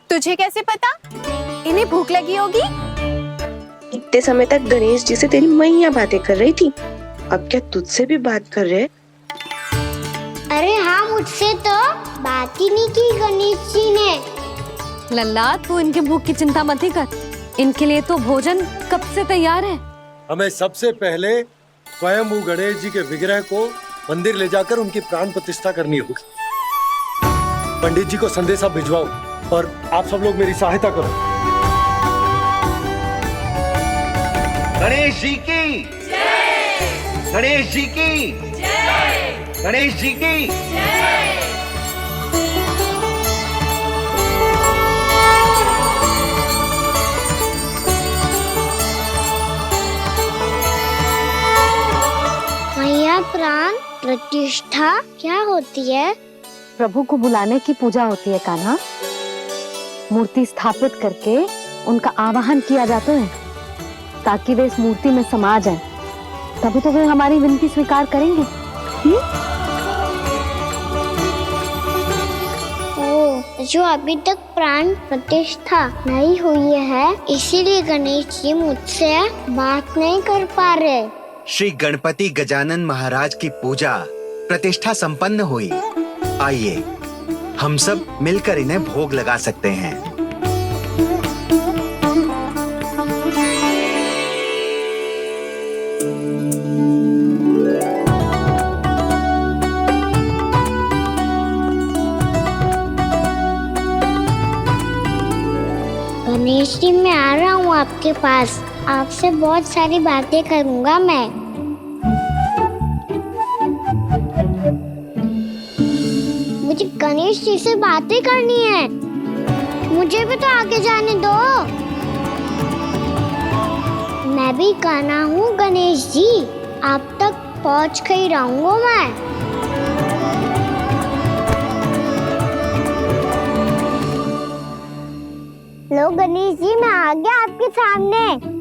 तुझे कैसे पता? इन्हें भूख लगी होगी। इतने समय तक गणेश जी से तेरी मैया बातें कर रही थी, अब क्या तुझसे भी बात कर रहे? अरे हाँ, मुझसे तो बात ही नहीं की गणेश जी ने। लल्ला, तू इनके भूख की चिंता मत ही कर, इनके लिए तो भोजन कब से तैयार है। हमें सबसे पहले स्वयं गणेश जी के विग्रह को मंदिर ले जाकर उनकी प्राण प्रतिष्ठा करनी होगी। पंडित जी को संदेशा भिजवाओ और आप सब लोग मेरी सहायता करो। गणेश जी की जय! गणेश जी की जय! गणेश जी की जय! मैया, प्राण प्रतिष्ठा क्या होती है? प्रभु को बुलाने की पूजा होती है कान्हा। मूर्ति स्थापित करके उनका आवाहन किया जाता है ताकि वे इस मूर्ति में समा जाएं। तभी तो वे हमारी विनती स्वीकार करेंगे। ओ, जो अभी तक प्राण प्रतिष्ठा नहीं हुई है, इसीलिए गणेश जी मुझसे बात नहीं कर पा रहे। श्री गणपति गजानन महाराज की पूजा प्रतिष्ठा संपन्न हुई। आइए हम सब मिलकर इन्हें भोग लगा सकते हैं। गणेश जी, मैं आ रहा हूँ आपके पास। आपसे बहुत सारी बातें करूँगा मैं। मुझे गणेश जी से बातें करनी है। मुझे भी तो आगे जाने दो। मैं भी कान्हा हूँ गणेश जी, आप तक पहुँच कर ही रहूँगा मैं। लो गणेश जी, मैं आ गया आपके सामने।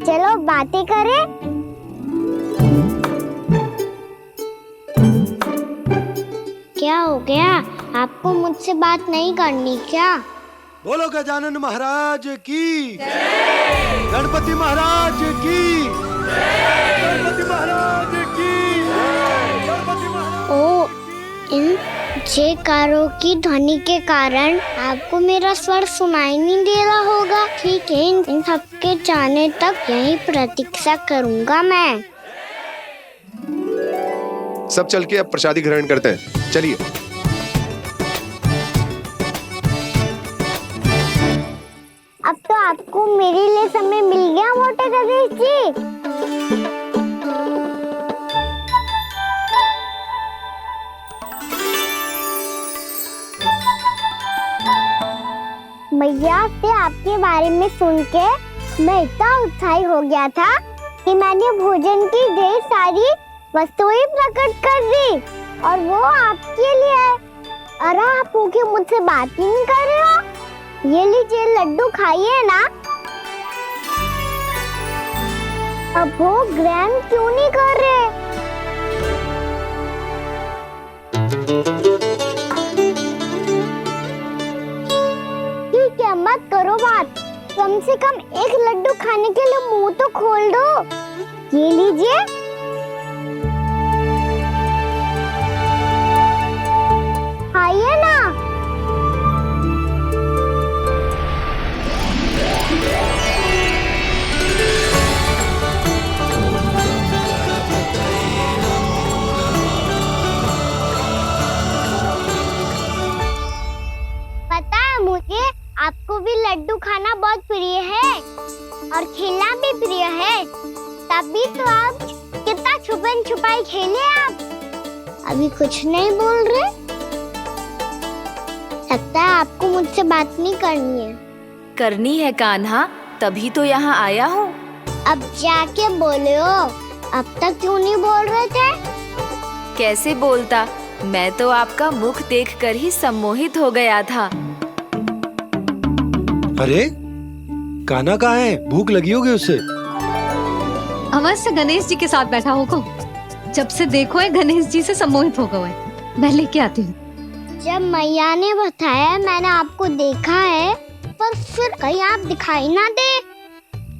चलो बातें करें। क्या हो गया? आपको मुझसे बात नहीं करनी क्या? बोलो गजानन महाराज की जय! गणपति महाराज की जय! गणपति महाराज की जय! गणपति महाराज। ओ, इन जयकारों की ध्वनि के कारण आपको मेरा स्वर सुनाई नहीं दे रहा होगा। ठीक है, इन सबके जाने तक यही प्रतीक्षा करूंगा मैं। सब चल के अब प्रसादी ग्रहण करते हैं। चलिए। अब तो आपको मेरे लिए समय मिल गया मोटे गणेश जी। भैया से आपके बारे में सुन के मैं इतना उत्साही हो गया था कि मैंने भोजन की ढेर सारी वस्तुएं प्रकट कर दी, और वो आपके लिए। अरे आप भूखे मुझसे बात ही नहीं कर रहे हो। ये लीजिए लड्डू, खाइए ना। अब वो ग्रहण क्यों नहीं कर रहे? ठीक है, मत करो बात। कम से कम एक लड्डू खाने के लिए मुंह तो खोल दो। ये लीजिए। खाइए ना। पता है मुझे, आपको भी लड्डू खाना बहुत प्रिय है और खेलना भी प्रिय है। तभी तो आप कितना छुपन छुपाई खेले। आप अभी कुछ नहीं बोल रहे। लगता है आपको मुझसे बात नहीं करनी है। करनी है कान्हा, तभी तो यहाँ आया हूँ। अब जाके बोलो। अब तक क्यों नहीं बोल रहे थे? कैसे बोलता, मैं तो आपका मुख देखकर ही सम्मोहित हो गया था। अरे कान्हा कहाँ है? भूख लगी होगी उससे। अवश्य गणेश जी के साथ बैठा होगा। जब से देखो है गणेश जी से सम्मोहित हो गए। मैं लेके आती हूँ। जब मैया ने बताया मैंने आपको देखा है, पर फिर कहीं आप दिखाई ना दे,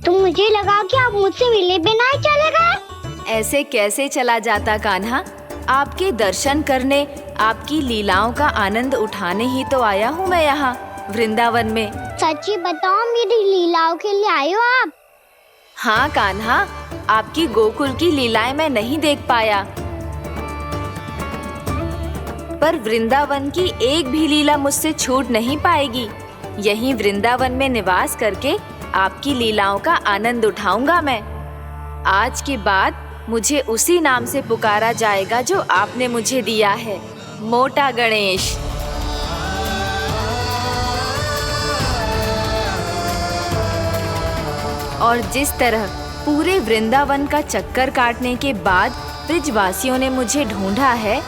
तो मुझे लगा कि आप मुझसे मिले बिना ही चले गए। ऐसे कैसे चला जाता कान्हा? आपके दर्शन करने, आपकी लीलाओं का आनंद उठाने ही तो आया हूँ मैं यहाँ वृंदावन में। सच्ची बताओ, मेरी लीलाओं के लिए आए हो आप? हाँ कान्हा, आपकी गोकुल की लीलाएं मैं नहीं देख पाया, पर वृंदावन की एक भी लीला मुझसे छूट नहीं पाएगी। यहीं वृंदावन में निवास करके आपकी लीलाओं का आनंद उठाऊंगा मैं। आज के बाद मुझे उसी नाम से पुकारा जाएगा जो आपने मुझे दिया है, मोटा गणेश। और जिस तरह पूरे वृंदावन का चक्कर काटने के बाद ब्रिजवासियों ने मुझे ढूंढा है,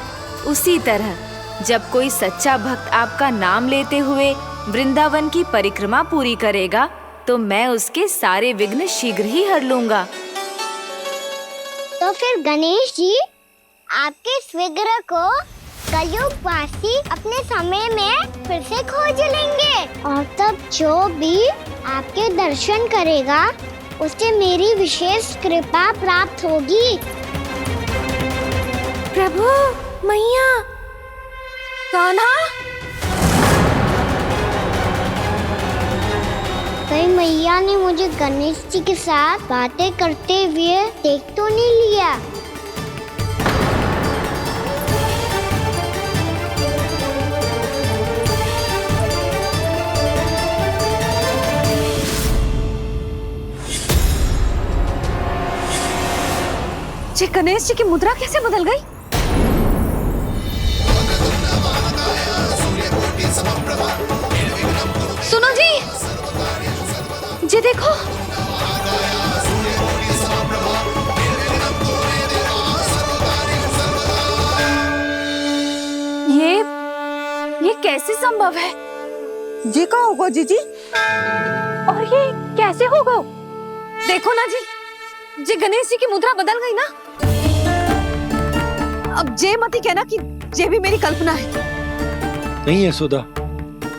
उसी तरह जब कोई सच्चा भक्त आपका नाम लेते हुए वृंदावन की परिक्रमा पूरी करेगा, तो मैं उसके सारे विघ्न शीघ्र ही हर लूंगा। तो फिर गणेश जी, आपके इस विग्रह को कलयुग वासी अपने समय में फिर से खोज लेंगे, और तब जो भी आपके दर्शन करेगा उसे मेरी विशेष कृपा प्राप्त होगी। प्रभु, मैया, कान्हा, कहीं मैया ने मुझे गणेश जी के साथ बातें करते हुए देख तो नहीं लिया? जी गणेश जी की मुद्रा कैसे बदल गई? सुनो जी, जी देखो, ये कैसे संभव है? जी का होगा जीजी? और ये कैसे होगा? देखो ना जी, जी गणेश जी की मुद्रा बदल गई ना। अब जे मत ही कहना कि ये भी मेरी कल्पना है। नहीं यशोदा,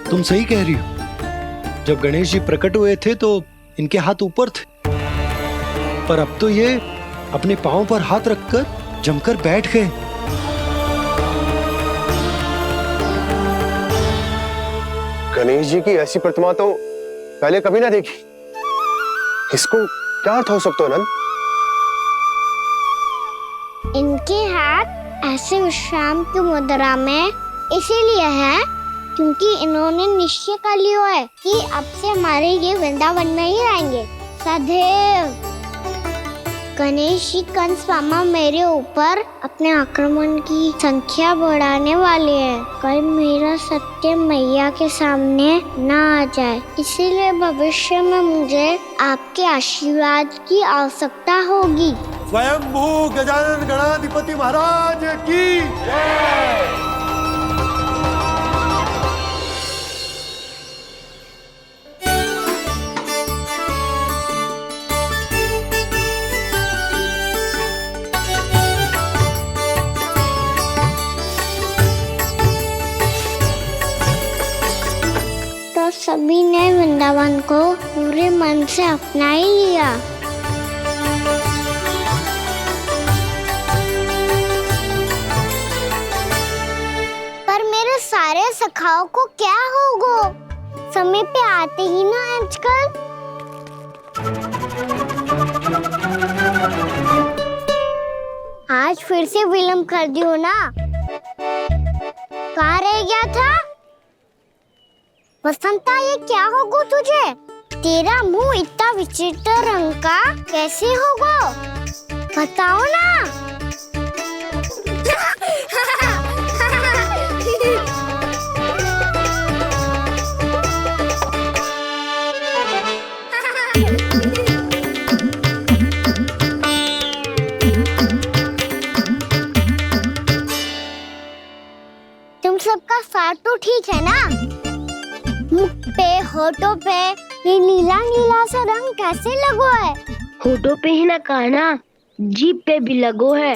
तुम सही कह रही हो। जब गणेश जी प्रकट हुए थे तो इनके हाथ ऊपर थे, पर अब तो ये अपने पांव पर हाथ रखकर जमकर बैठ गए। गणेश जी की ऐसी प्रतिमा तो पहले कभी ना देखी। इसको क्या अर्थ हो सकता है नंद? इनके हाथ ऐसे विश्राम की मुद्रा में इसीलिए है क्योंकि इन्होंने निश्चय कर लिया है कि अब से हमारे ये वृंदावन में ही रहेंगे सदैव। गणेश जी कंस मामा मेरे ऊपर अपने आक्रमण की संख्या बढ़ाने वाले हैं, कहीं मेरा सत्य मैया के सामने ना आ जाए। इसीलिए भविष्य में मुझे आपके आशीर्वाद की आवश्यकता होगी। स्वयंभू गजानन गणाधिपति महाराज की जय। तो सभी ने वृंदावन को पूरे मन से अपना ही लिया। पर मेरे सारे सखाओं को क्या होगा? समय पे आते ही ना आजकल। आज फिर से विलम्ब कर दियो ना। कहाँ रह गया था? वसंता, ये क्या होगा तुझे? तेरा मुंह इतना विचित्र रंग का कैसे होगा? बताओ ना। तुम सबका साथ तो ठीक है ना? मुख पे, होठों पे ये नीला नीला सा रंग कैसे लगो है? होठों पे ही ना कान्हा, जीभ पे भी लगो है।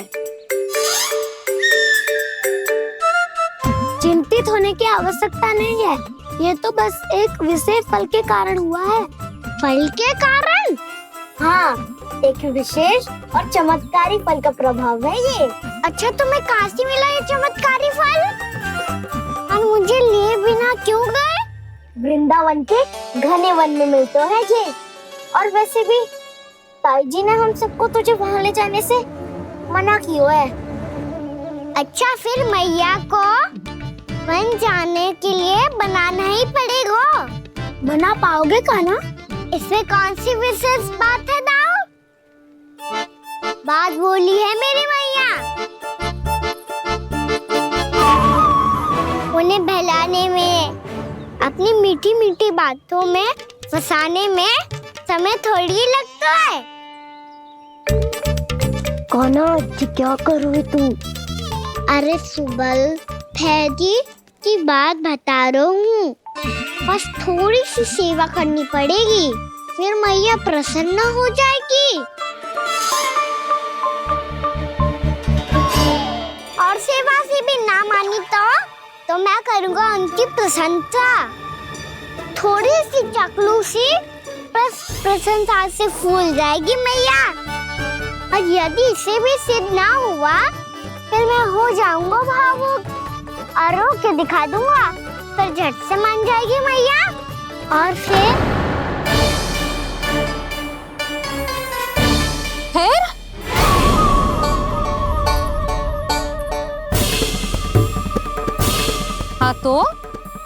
जिन पे चिंतित होने की आवश्यकता नहीं है। ये तो बस एक विशेष फल के कारण हुआ है। फल के कारण? हाँ, एक विशेष और चमत्कारी फल का प्रभाव है ये। अच्छा, तुम्हें कहाँ से मिला ये चमत्कारी फल? और मुझे लिए बिना क्यों गए? वृंदावन के घने वन में मिलते है ये। और वैसे भी ताई जी ने हम सबको तुझे वहाँ ले जाने से मना किया है। अच्छा, फिर मैया को वन जाने के लिए बनाना ही पड़ेगा। बना पाओगे कान्हा? इसमें कौन सी विशेष बात है दाऊ? बात बोली है मेरी मैया। उन्हें बहलाने में, अपनी मीठी मीठी बातों में फंसाने में समय थोड़ी लगता है। कान्हा, क्या करोगे तुम? अरे सुबल, फैजी की बात बता रहा हूँ। बस थोड़ी सी सेवा करनी पड़ेगी, फिर मैया प्रसन्न हो जाएगी। और सेवा से भी ना मानी तो मैं करूँगा उनकी प्रशंसा। थोड़ी सी चकलूसी बस प्रशंसा से फूल जाएगी मैया। और यदि इसे भी सिद्ध ना हुआ, फिर मैं हो जाऊंगा भावुक और रो के दिखा दूंगा। फिर झट से मान जाएगी मैया। और फिर हाँ तो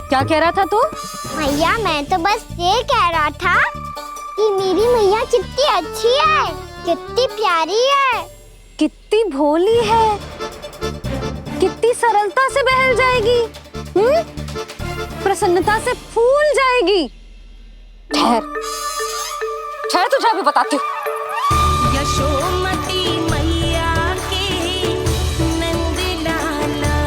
क्या कह रहा था तू? मैया, मैं तो बस ये कह रहा था कि मेरी मैया कितनी अच्छी है, कितनी प्यारी है, कितनी भोली है, कितनी सरलता से बहल जाएगी, प्रसन्नता से फूल जाएगी। ठहर ठहर, तुझे अभी बताती हूँ। यशोमती मैया के नंद लाला,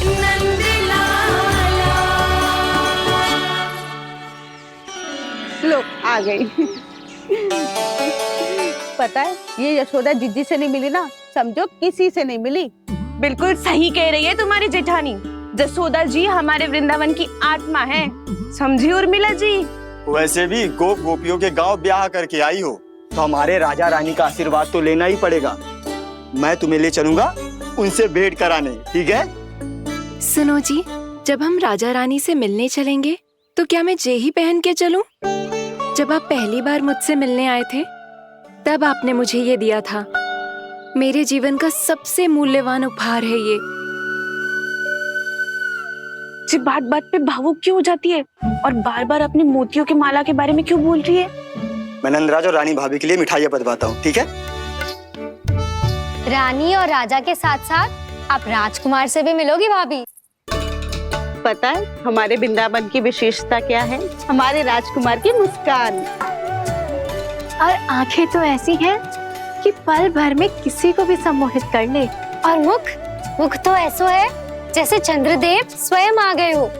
नंद लाला। लो, आ गई। पता है, ये यशोदा जीजी से नहीं मिली ना, समझो किसी से नहीं मिली। बिल्कुल सही कह रही है तुम्हारी जेठानी। जसोदा जी हमारे वृंदावन की आत्मा है, समझी उर्मिला जी। वैसे भी गोप गोपियों के गांव ब्याह करके आई हो, तो हमारे राजा रानी का आशीर्वाद तो लेना ही पड़ेगा। मैं तुम्हें ले चलूंगा उनसे भेंट कराने, ठीक है? सुनो जी, जब हम राजा रानी से मिलने चलेंगे तो क्या मैं जे ही पहन के चलूं? जब आप पहली बार मुझसे मिलने आए थे, तब आपने मुझे ये दिया था। मेरे जीवन का सबसे मूल्यवान उपहार है ये। जी बात बात पे भावुक क्यों हो जाती है और बार बार अपनी मोतियों की माला के बारे में क्यों बोल रही है? मैं नंदराज और रानी भाभी के लिए मिठाइयाँ बंटवाता हूँ, ठीक है? रानी और राजा के साथ साथ आप राजकुमार से भी मिलोगी भाभी। पता है हमारे वृंदावन की विशेषता क्या है? हमारे राजकुमार की मुस्कान। और आंखें तो ऐसी हैं कि पल भर में किसी को भी सम्मोहित कर ले। और मुख तो ऐसा है जैसे चंद्रदेव स्वयं आ गए हो।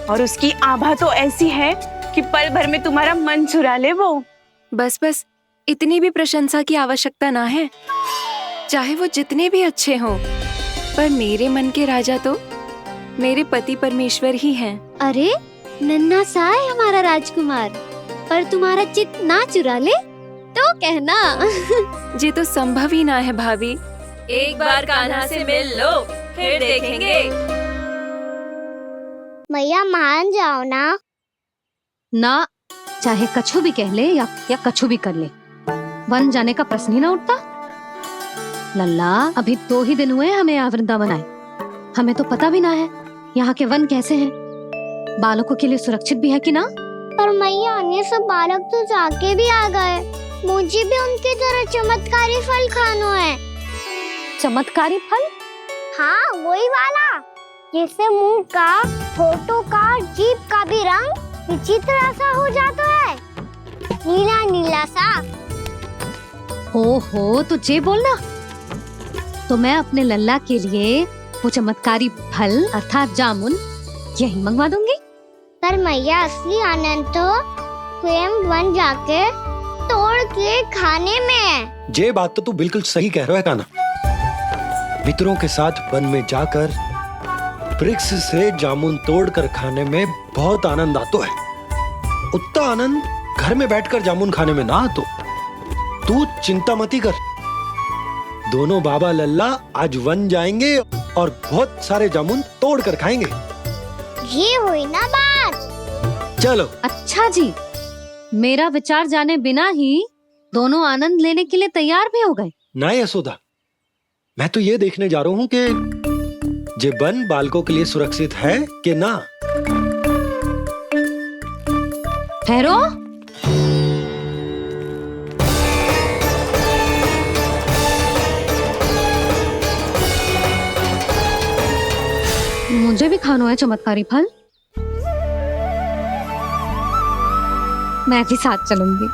और उसकी आभा तो ऐसी है कि पल भर में तुम्हारा मन चुरा ले वो। बस बस, इतनी भी प्रशंसा की आवश्यकता ना है। चाहे वो जितने भी अच्छे हों, पर मेरे मन के राजा तो मेरे पति परमेश्वर ही हैं। अरे नन्हा सा है हमारा राजकुमार, पर तुम्हारा चित्त ना चुरा ले तो कहना। ये तो संभव ही ना है भाभी। एक बार कान्हा से मिल लो, फिर देखेंगे। मैया मान जाओ ना। चाहे कछु भी कह ले या कछु भी कर ले, वन जाने का प्रश्न ही ना उठता। लल्ला, अभी 2 ही दिन हुए हमें यहाँ वृंदावन आए, हमें तो पता भी ना है यहाँ के वन कैसे हैं, बालकों के लिए सुरक्षित भी है कि ना। पर मैया, अन्य सब बालक तो जाके भी आ गए, मुझे भी उनकी तरह चमत्कारी फल खाना है। चमत्कारी फल? हाँ, वही वाला जिससे मुंह का, होठों का, जीभ का भी रंग विचित्र सा हो जाता है, नीला नीला सा। हो तो जे बोलना। तो मैं अपने लल्ला के लिए वो चमत्कारी फल अर्थात जामुन यही मंगवा दूंगी। पर मैया, असली आनंद तो स्वयं वन जाके तोड़ के खाने में है। ये बात तो तू बिल्कुल सही कह रहा है कान्हा। मित्रों के साथ वन में जाकर वृक्ष से जामुन तोड़कर खाने में बहुत आनंद आता है। उतना आनंद घर में बैठकर जामुन खाने में ना आतो। तू चिंता मती कर, दोनों बाबा लल्ला आज वन जाएंगे और बहुत सारे जामुन तोड़ कर खाएंगे। ये हुई ना बात। चलो। अच्छा जी, मेरा विचार जाने बिना ही दोनों आनंद लेने के लिए तैयार भी हो गए। ना यशोदा, मैं तो ये देखने जा रहा हूँ कि ये वन बालकों के लिए सुरक्षित है कि ना। ठहरो। मुझे भी खाना है चमत्कारी फल। मैं भी साथ चलूंगी।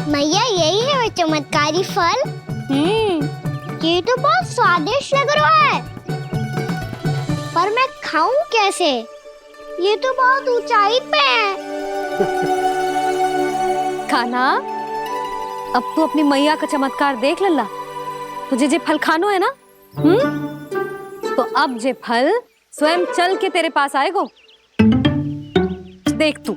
मैया यही है वो चमत्कारी फल। ये तो बहुत स्वादिष्ट लग रहा है, पर मैं खाऊं कैसे? ये तो बहुत ऊंचाई पे है। खाना, अब तू अपनी मैया का चमत्कार देख लल्ला। तुझे जे फल खानो है ना, तो अब जे फल स्वयं चल के तेरे पास आएगो। देख तू।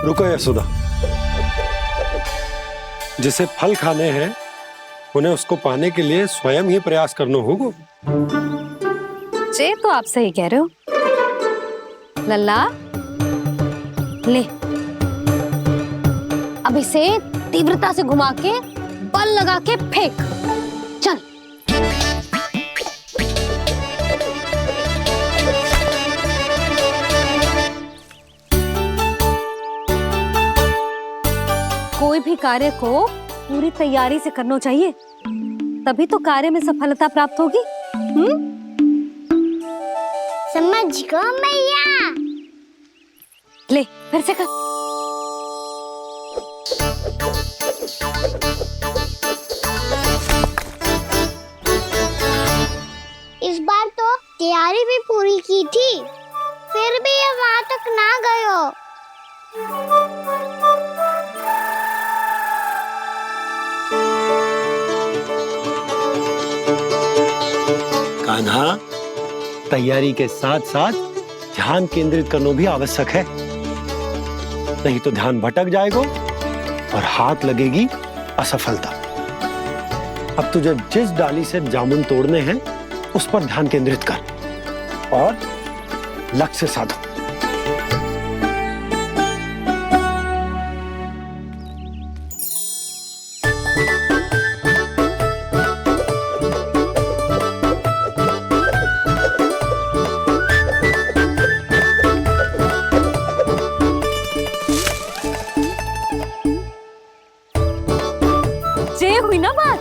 रुको यशोदा, जिसे फल खाने हैं उन्हें उसको पाने के लिए स्वयं ही प्रयास करना होगा। जे तो आप सही कह रहे हो लल्ला। ले, अब इसे तीव्रता से घुमा के बल लगा के फेंक। चल। कोई भी कार्य को पूरी तैयारी से करना चाहिए, तभी तो कार्य में सफलता प्राप्त होगी। समझ गो मैया। ले, फिर से कर। इस बार तो तैयारी भी पूरी की थी, फिर भी ये वहां तक ना गए हो। कान्हा, तैयारी के साथ साथ ध्यान केंद्रित करना भी आवश्यक है, नहीं तो ध्यान भटक जाएगा और हाथ लगेगी असफलता। अब तुझे जिस डाली से जामुन तोड़ने हैं उस पर ध्यान केंद्रित कर और लक्ष्य साधो। हुई ना बात।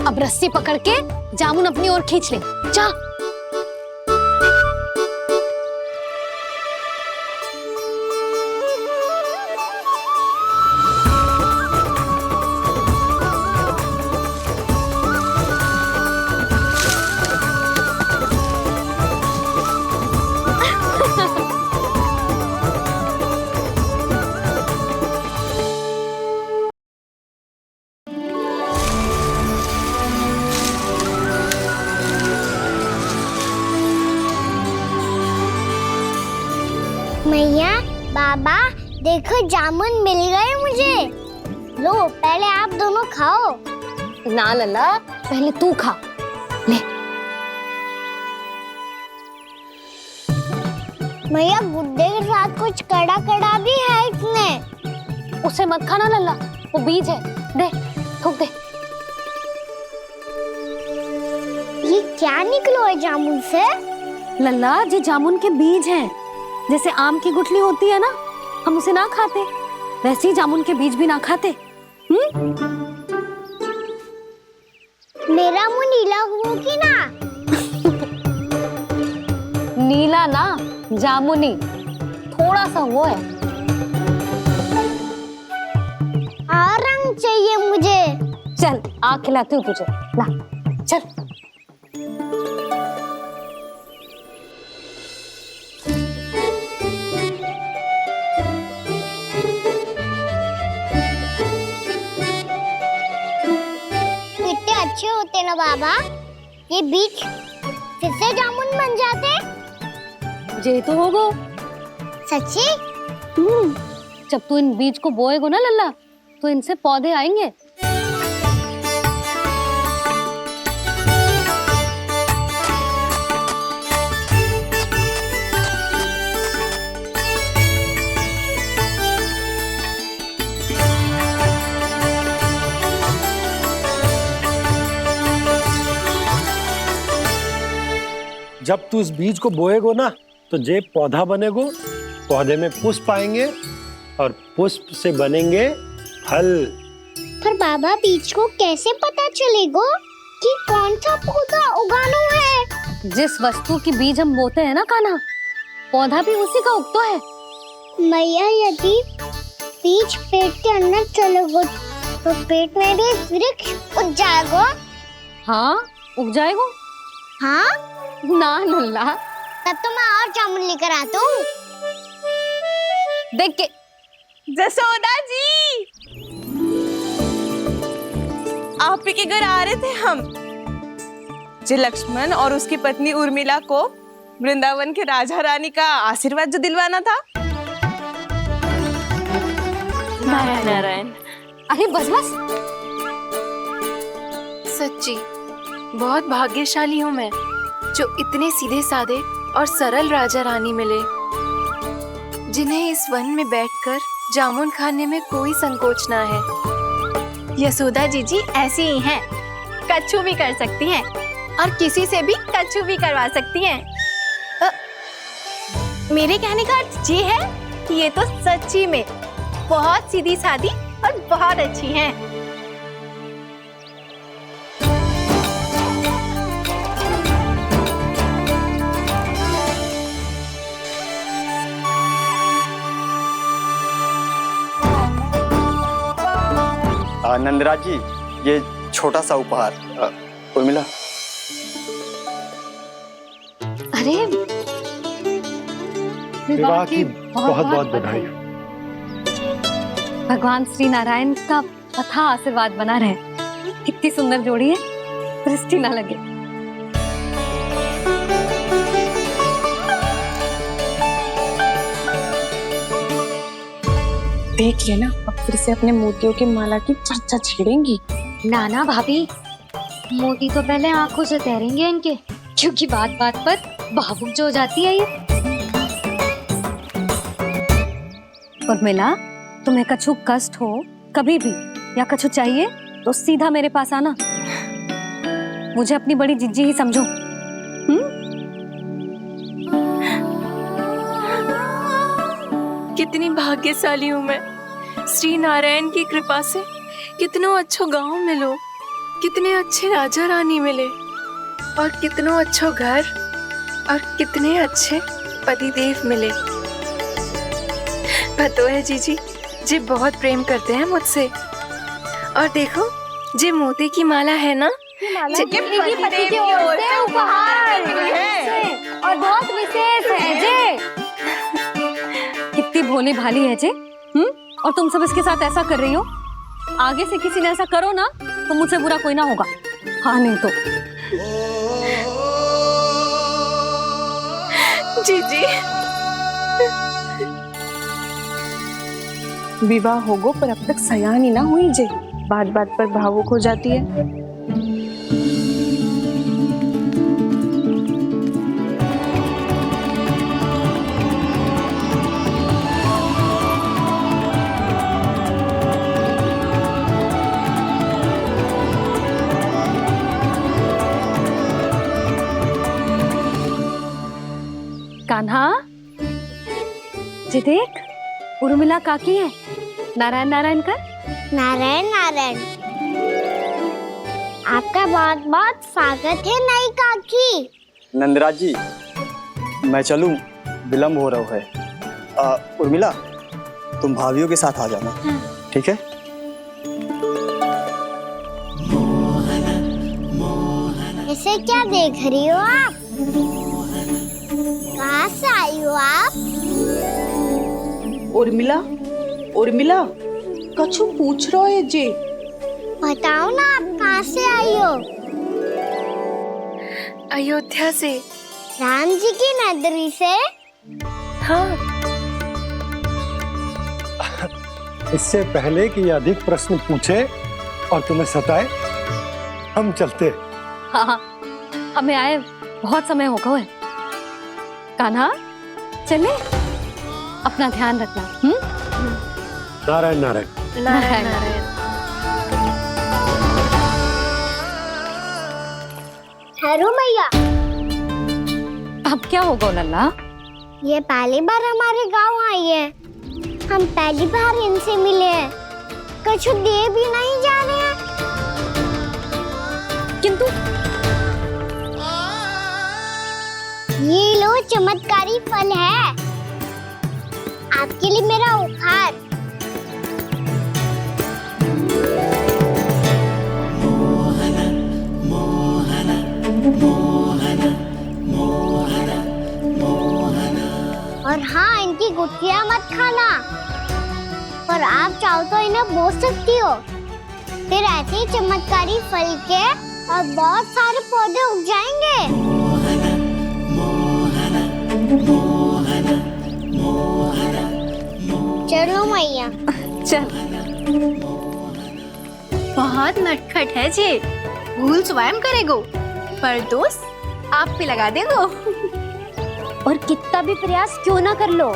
अब रस्सी पकड़ के जामुन अपनी ओर खींच ले। जा। मैया, बाबा, देखो जामुन मिल गए मुझे। लो, पहले आप दोनों खाओ। ना लल्ला, पहले तू खा। ले। मैया, गुड्डे के साथ कुछ कड़ा कड़ा भी है इसमें। उसे मत खाना लल्ला, वो बीज है। दे, थूक दे। ये क्या निकलो है जामुन से? लल्ला ये जामुन के बीज हैं। जैसे आम की गुठली होती है ना, हम उसे ना खाते, वैसे ही जामुन के बीज भी ना खाते। मेरा मुंह नीला हुआ कि ना? नीला ना, जामुनी, थोड़ा सा वो है। और रंग चाहिए मुझे। चल आ खिलाती हूँ तुझे, ला चल। कितने अच्छे होते ना बाबा, ये बीज फिर से जामुन बन जाते। जे तो होगो। सच्ची? जब तू इन बीज को बोएगो ना लल्ला, तो इनसे पौधे आएंगे। जब तू इस बीज को बोएगो ना, तो जे पौधा बनेगो, पौधे में पुष्प आएंगे और पुष्प से बनेंगे फल। पर बाबा बीज को कैसे पता चलेगा कि कौन सा पौधा उगाना है? जिस वस्तु की बीज हम बोते हैं ना कान्हा, पौधा भी उसी का उगता है। मैया यदि बीज पेट के अंदर चलेगा तो पेट में भी वृक्ष उग जाएगा। हाँ उग जाएगा। हाँ ना लल्ला, तब तो मैं और जामुन लेकर आता हूँ। देख के। जसोदा जी, आप ही के घर आ रहे थे हम। जो लक्ष्मण और उसकी पत्नी उर्मिला को वृंदावन के राजा रानी का आशीर्वाद जो दिलवाना था। नारायण नारायण। अरे बस बस। सच्ची बहुत भाग्यशाली हूँ मैं, जो इतने सीधे साधे और सरल राजा रानी मिले, जिन्हें इस वन में बैठकर जामुन खाने में कोई संकोच ना है। यशोदा जी ऐसी ही हैं, कच्छू भी कर सकती हैं और किसी से भी कच्छू भी करवा सकती हैं। मेरे कहने का अर्थ ये है कि ये तो सच्ची में बहुत सीधी सादी और बहुत अच्छी हैं। नंदराज जी, ये छोटा सा उपहार। उर्मिला। अरे विवाह की बहुत बहुत बधाई। भगवान श्री नारायण का अथाह आशीर्वाद बना रहे। कितनी सुंदर जोड़ी है, दृष्टि ना लगे। देख लेना, अब फिर से अपने मोतियों की माला की चर्चा छेड़ेंगी। नाना भाभी, मोती तो पहले आंखों से तैरेंगे इनके, क्योंकि बात बात पर भावुक जो हो जाती है ये। उर्मिला, तुम्हें कछु कष्ट हो कभी भी या कछु चाहिए तो सीधा मेरे पास आना। मुझे अपनी बड़ी जिज्जी ही समझो। कितनी भाग्यशाली हूँ मैं, श्री नारायण की कृपा से कितनों अच्छो गांव मिलो, कितने अच्छे राजा रानी मिले और कितनों अच्छो घर और कितने अच्छे पतिदेव मिले। पतो है जीजी जी बहुत प्रेम करते हैं मुझसे। और देखो जे मोती की माला है ना, पति की ओर से उपहार है और बहुत विशेष है जे। कितनी भोली भाली है जे। और तुम सब इसके साथ ऐसा कर रही हो। आगे से किसी ने ऐसा करो ना तो मुझसे बुरा कोई ना होगा। हाँ नहीं तो जीजी विवाह होगो पर अब तक सयान ही ना हुई जे, बात बात पर भावुक हो जाती है। जी देख, उर्मिला काकी है। नारायण नारायण कर। नारायण नारायण। आपका बहुत बहुत स्वागत है नई काकी। नंदराज जी, मैं चलूं, विलम्ब हो रहा है। उर्मिला, तुम भाभियों के साथ आ जाना, ठीक है? इसे क्या देख रही हो आप? कहाँ से आई हो आप? उर्मिला, उर्मिला, कछु पूछ रहा है जी। बताओ ना आप कहाँ से आई हो? अयोध्या से। राम जी की नगरी से? हाँ। इससे पहले कि ये अधिक प्रश्न पूछे और तुम्हें सताए, हम चलते। हाँ, हमें आए बहुत समय हो गया है। कान्हा, चले, अपना ध्यान रखना। नारायण नारायण। नारायण नारायण। ठहरो मैया। अब क्या होगा लल्ला? ये पहली बार हमारे गांव आई है। हम पहली बार इनसे मिले हैं। कुछ दे भी नहीं जा रहे हैं। किंतु ये लो चमत्कारी फल है, आपके लिए मेरा उपहार। और हाँ, इनकी गुठलियां मत खाना। पर आप चाहो तो इन्हें बो सकती हो। फिर ऐसे ही चमत्कारी फल के और बहुत सारे पौधे उग जाएंगे। चलो मैया। चल। बहुत नटखट है जी। भूल स्वयं करेगो, पर दोस्त आप पे लगा देगो। और कितना भी प्रयास क्यों ना कर लो,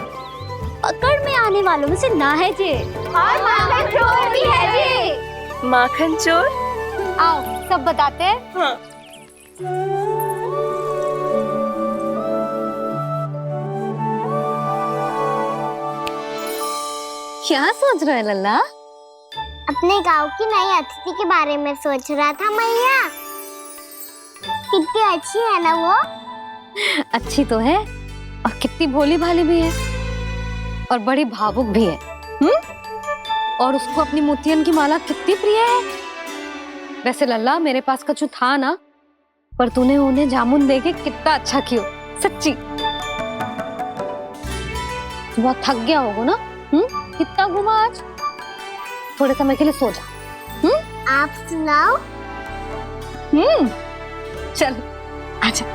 पकड़ में आने वालों में से ना है जी। और माखन चोर भी है जी। माखन चोर? आओ सब बताते हैं। हाँ। क्या सोच रहे हैं लल्ला? अपने गांव की नई अतिथि के बारे में सोच रहा था मैया। कितनी अच्छी है ना वो? अच्छी तो है, और कितनी भोली भाली भी है, और बड़ी भावुक भी है। और उसको अपनी मोतियन की माला कितनी प्रिय है। वैसे लल्ला, मेरे पास कछु था ना, पर तूने उन्हें जामुन देके कितना अच्छा किया, सच्ची। तू बहुत थक गया होगा ना? कितना घूमा आज? थोड़े समय के लिए सो जा। आप सुनाओ। चल आजा।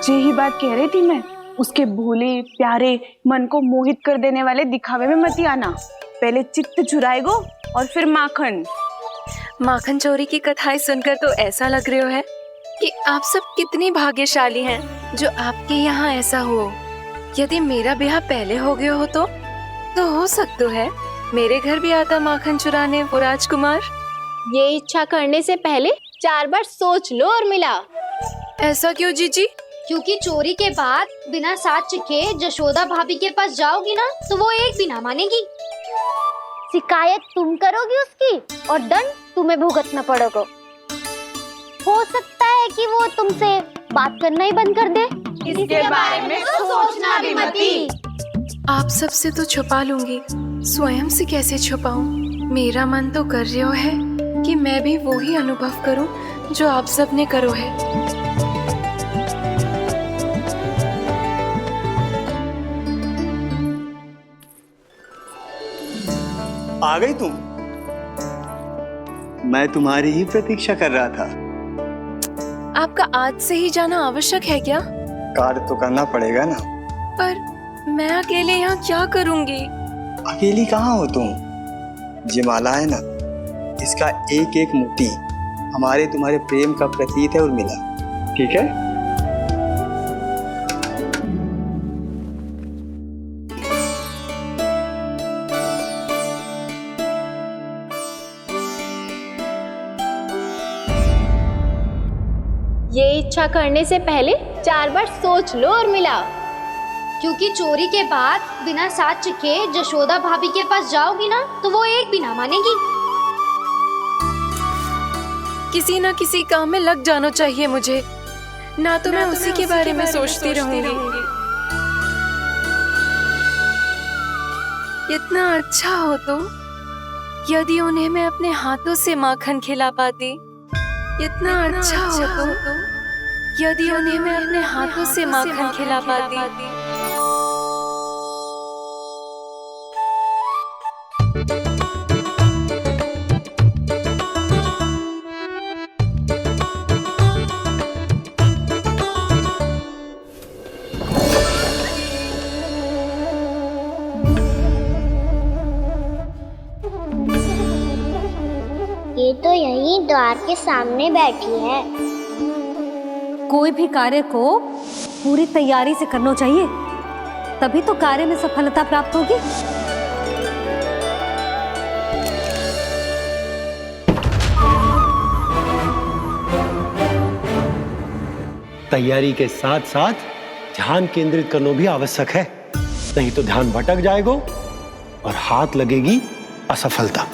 यही बात कह रही थी मैं। उसके भोले प्यारे मन को मोहित कर देने वाले दिखावे में मत आना। पहले चित्त चुराएगो और फिर माखन। माखन चोरी की कथाएं सुनकर तो ऐसा लग रहा है कि आप सब कितनी भाग्यशाली हैं जो आपके यहाँ ऐसा हो। यदि मेरा ब्याह पहले हो गया हो तो हो सकता है मेरे घर भी आता माखन चुराने वो राजकुमार। ये इच्छा करने से पहले 4 बार सोच लो उर्मिला। ऐसा क्यों जीजी? क्योंकि चोरी के बाद बिना साथ चिखे जशोदा भाभी के पास जाओगी ना, तो वो एक भी ना मानेगी। शिकायत तुम करोगी उसकी और दंड तुम्हें भुगतना पड़ेगा। हो सकता है कि वो तुमसे बात करना ही बंद कर दे। इसके बारे में तो सोचना भी मती। आप सबसे तो छुपा लूंगी, स्वयं से कैसे छुपाऊं? मेरा मन तो कर रहा है कि मैं भी वो ही अनुभव करूं जो आप सब ने करो है। आ गई तुम? मैं तुम्हारी ही प्रतीक्षा कर रहा था। आपका आज से ही जाना आवश्यक है क्या? कार्य तो करना पड़ेगा ना। पर मैं अकेले यहाँ क्या करूँगी? अकेली कहाँ हो तुम? ये माला है ना, इसका एक एक मोती हमारे तुम्हारे प्रेम का प्रतीक है उर्मिला, ठीक है? ये इच्छा करने से पहले 4 बार सोच लो उर्मिला। क्योंकि चोरी के बाद बिना साक्ष्य के जशोदा भाभी के पास जाओगी ना तो वो एक भी ना मानेगी। किसी ना किसी काम में लग जाना चाहिए मुझे, ना तो मैं उसी के बारे में सोचती रहूंगी। इतना अच्छा हो तो यदि उन्हें मैं अपने हाथों से माखन खिला पाती। इतना अच्छा हो तो यदि उन्हें मैं अपने हाथों से माखन खिला पाती। ये तो यहीं द्वार के सामने बैठी है। कोई भी कार्य को पूरी तैयारी से करना चाहिए, तभी तो कार्य में सफलता प्राप्त होगी। तैयारी के साथ साथ ध्यान केंद्रित करना भी आवश्यक है, नहीं तो ध्यान भटक जाएगा और हाथ लगेगी असफलता।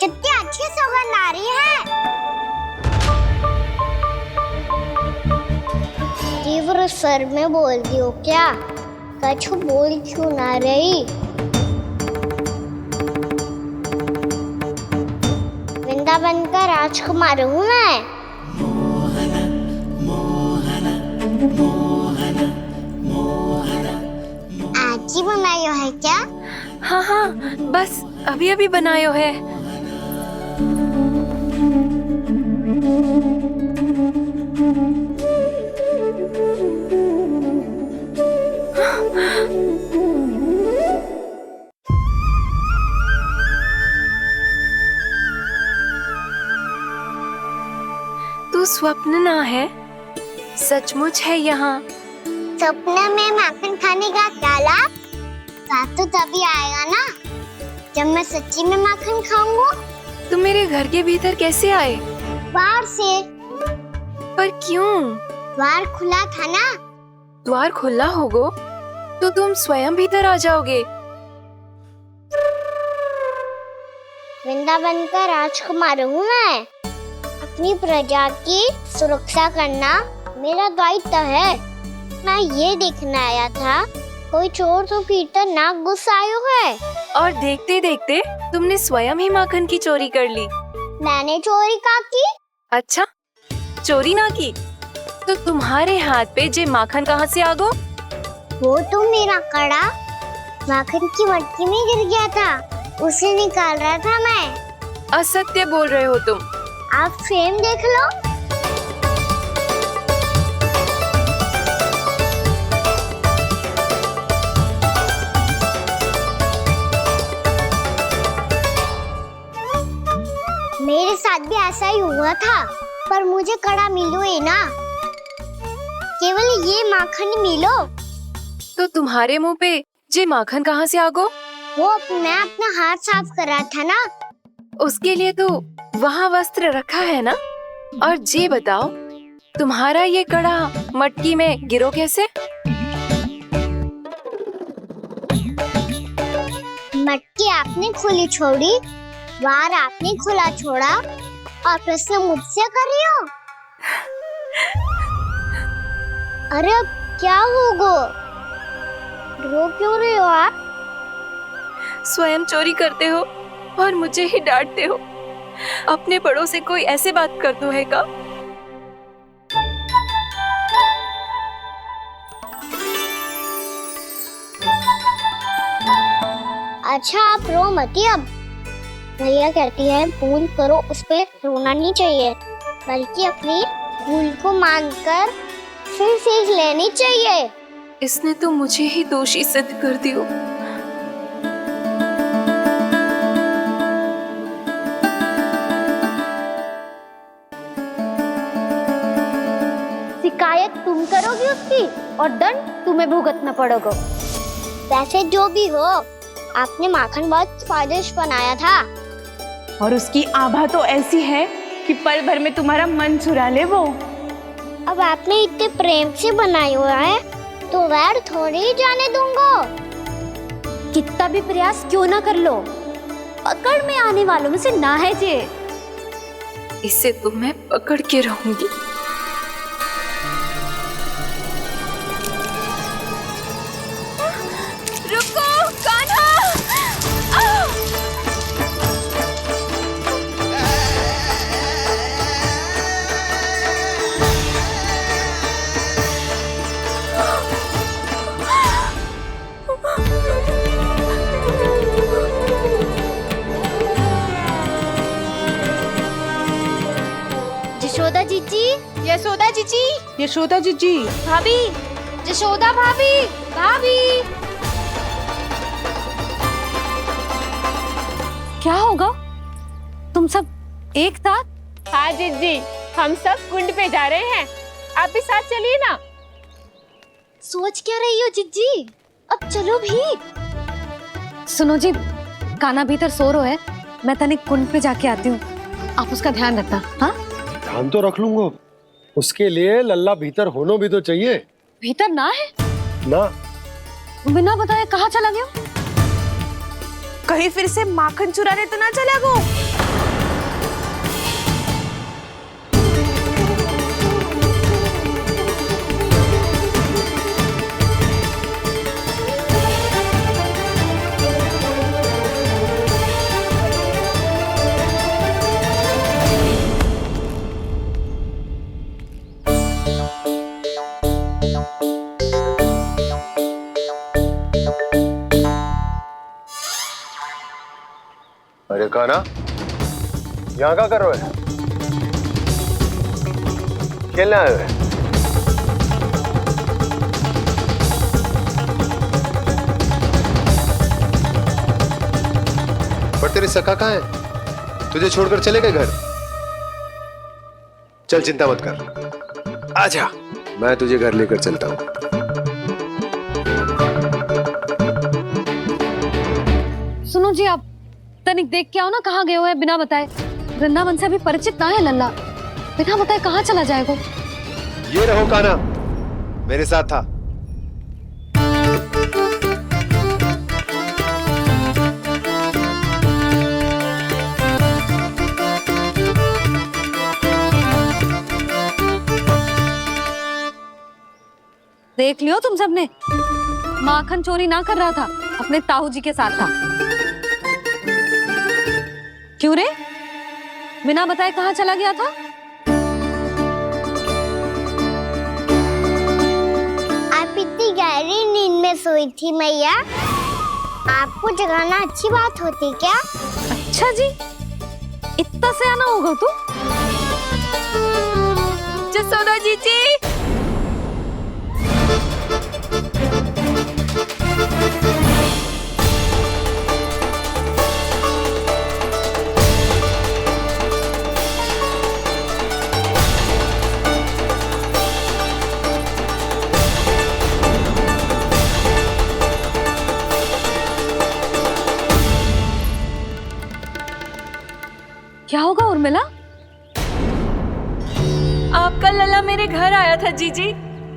कितनी अच्छी सुगंध आ रही है। तीव्र स्वर में बोलती हो क्या? कछु बोल क्यों ना रही? वृंदावन का राजकुमार हूँ मैं। आज ही बनायो है क्या? हाँ हाँ, बस अभी अभी बनायो है। तू स्वप्न ना है, सचमुच है यहाँ। सपने में माखन खाने का डाला तो तभी आएगा ना जब मैं सच्ची में माखन खाऊंगा। तुम मेरे घर के भीतर कैसे आए? बाहर से। पर क्यों? द्वार खुला था ना। द्वार खुला होगा तो तुम स्वयं भीतर आ जाओगे। वृंदावन का राजकुमार हूँ मैं। अपनी प्रजा की सुरक्षा करना मेरा दायित्व है। मैं ये देखने आया था कोई चोर तो कीर्तन ना घुस आयो है। और देखते देखते तुमने स्वयं ही माखन की चोरी कर ली। मैंने चोरी का की? अच्छा, चोरी ना की तो तुम्हारे हाथ पे जे माखन कहाँ से आ गो? वो तो मेरा कड़ा माखन की मटकी में गिर गया था, उसे निकाल रहा था मैं। असत्य बोल रहे हो तुम। आप फ्रेम देख लो। मेरे साथ भी ऐसा ही हुआ था, पर मुझे कड़ा मिलो है ना, केवल ये माखन मिलो। तो तुम्हारे मुंह पे जे माखन कहाँ से आ गो? वो मैं अपना हाथ साफ कर रहा था ना। उसके लिए तो वहाँ वस्त्र रखा है ना। और जे बताओ, तुम्हारा ये कड़ा मटकी में गिरो कैसे? मटकी आपने खुली छोड़ी, द्वार आपने खुला छोड़ा, और प्रश्न मुझसे कर रही हो? अरे अब क्या होगा? रो क्यों रहे हो आप? स्वयं चोरी करते हो और मुझे ही डांटते हो। अपने बड़ों से कोई ऐसे बात कर दो है का? अच्छा आप रो मती अब। भैया कहती है भूल करो, उस पे रोना नहीं चाहिए। बल्कि अपनी भूल को मानकर फिर सीख लेनी चाहिए। इसने तो मुझे ही दोषी सिद्ध कर दियो। शिकायत तुम करोगी उसकी और दंड तुम्हें भुगतना पड़ेगा। वैसे जो भी हो, आपने माखन बहुत स्वादिष्ट बनाया था। और उसकी आभा तो ऐसी है कि पल भर में तुम्हारा मन चुरा ले वो। अब आपने इतने प्रेम से बनाया हुआ है तो वैर थोड़ी ही जाने दूंगा। कितना भी प्रयास क्यों ना कर लो, पकड़ में आने वालों में से ना है जे। इसे तो मैं पकड़ के रहूंगी। रुको कान्हा! यशोदा जीजी, यशोदा जीजी, यशोदा जीजी, भाभी, यशोदा भाभी, भाभी। क्या होगा? तुम सब एक साथ? हाँ जीजी, हम सब कुंड पे जा रहे हैं, आप भी साथ चलिए ना। सोच क्या रही हो जिज्जी? अब चलो भी। सुनो जी, कान्हा भीतर सो रो है, मैं तनिक कुंड पे जाके आती हूँ, आप उसका ध्यान रखना। हाँ, ध्यान तो रख लूंगा, उसके लिए लल्ला भीतर होना भी तो चाहिए। भीतर ना है ना? बिना बताए कहाँ चला गया? कहीं फिर से माखन चुराने तो ना चला गो। अरे कान्हा, यहाँ क्या कर रहे हो? खेलने आए हुए? पर तेरी सखा कहाँ है? तुझे छोड़कर चले गए घर? चल चिंता मत कर, आजा, मैं तुझे घर लेकर चलता हूँ। सुनो जी, आप तनिक देख के आओ ना कहाँ गए हुए हैं बिना बताए। वृंदावन से अभी परिचित ना है लल्ला, बिना बताए कहाँ चला जाएगा? ये रहो कान्हा, मेरे साथ था। देख लियो तुम सबने, माखन चोरी ना कर रहा था, अपने ताऊ जी के साथ था। क्यों रे, बिना बताए कहाँ चला गया था? आप इतनी गहरी नींद में सोई थी मैया, आपको जगाना अच्छी बात होती क्या? अच्छा जी, इतना सयाना होगा तू? यशोदा जीजी, क्या होगा उर्मिला? आपका लल्ला मेरे घर आया था जीजी,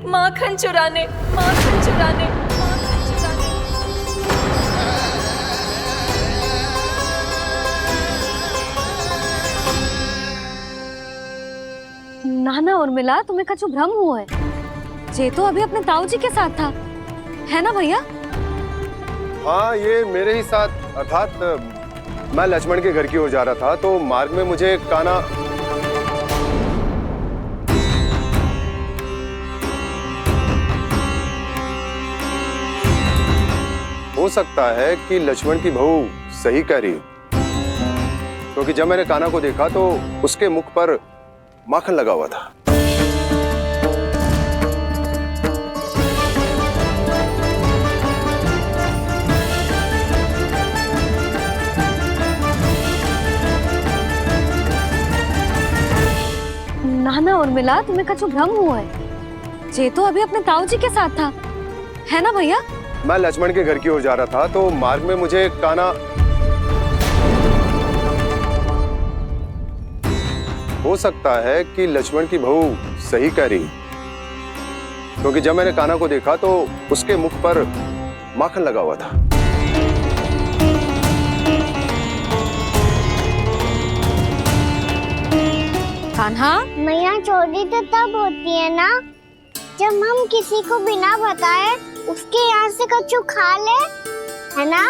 माखन चुराने, माखन चुराने, माखन चुराने। ना ना उर्मिला, तुम्हें कछु भ्रम हुआ है। जे तो अभी अपने ताऊ जी के साथ था, है ना भैया? हाँ, ये मेरे ही साथ, अर्थात मैं लक्ष्मण के घर की ओर जा रहा था, तो मार्ग में मुझे कान्हा हो सकता है कि लक्ष्मण की बहू सही कह रही हो, क्योंकि जब मैंने कान्हा को देखा तो उसके मुख पर माखन लगा हुआ था। नाना उर्मिला, तुम्हें कछु भ्रम हुआ है। जे तो अभी अपने ताऊ जी के साथ था, है ना भैया? मैं लक्ष्मण के घर की ओर जा रहा था तो मार्ग में मुझे कान्हा, हो सकता है कि लक्ष्मण की बहू सही कह रही, क्योंकि जब मैंने कान्हा को देखा तो उसके मुख पर माखन लगा हुआ था। कान्हा, मैया चोरी तो तब होती है ना जब हम किसी को बिना बताए उसके यहाँ से कछु खा ले, है ना?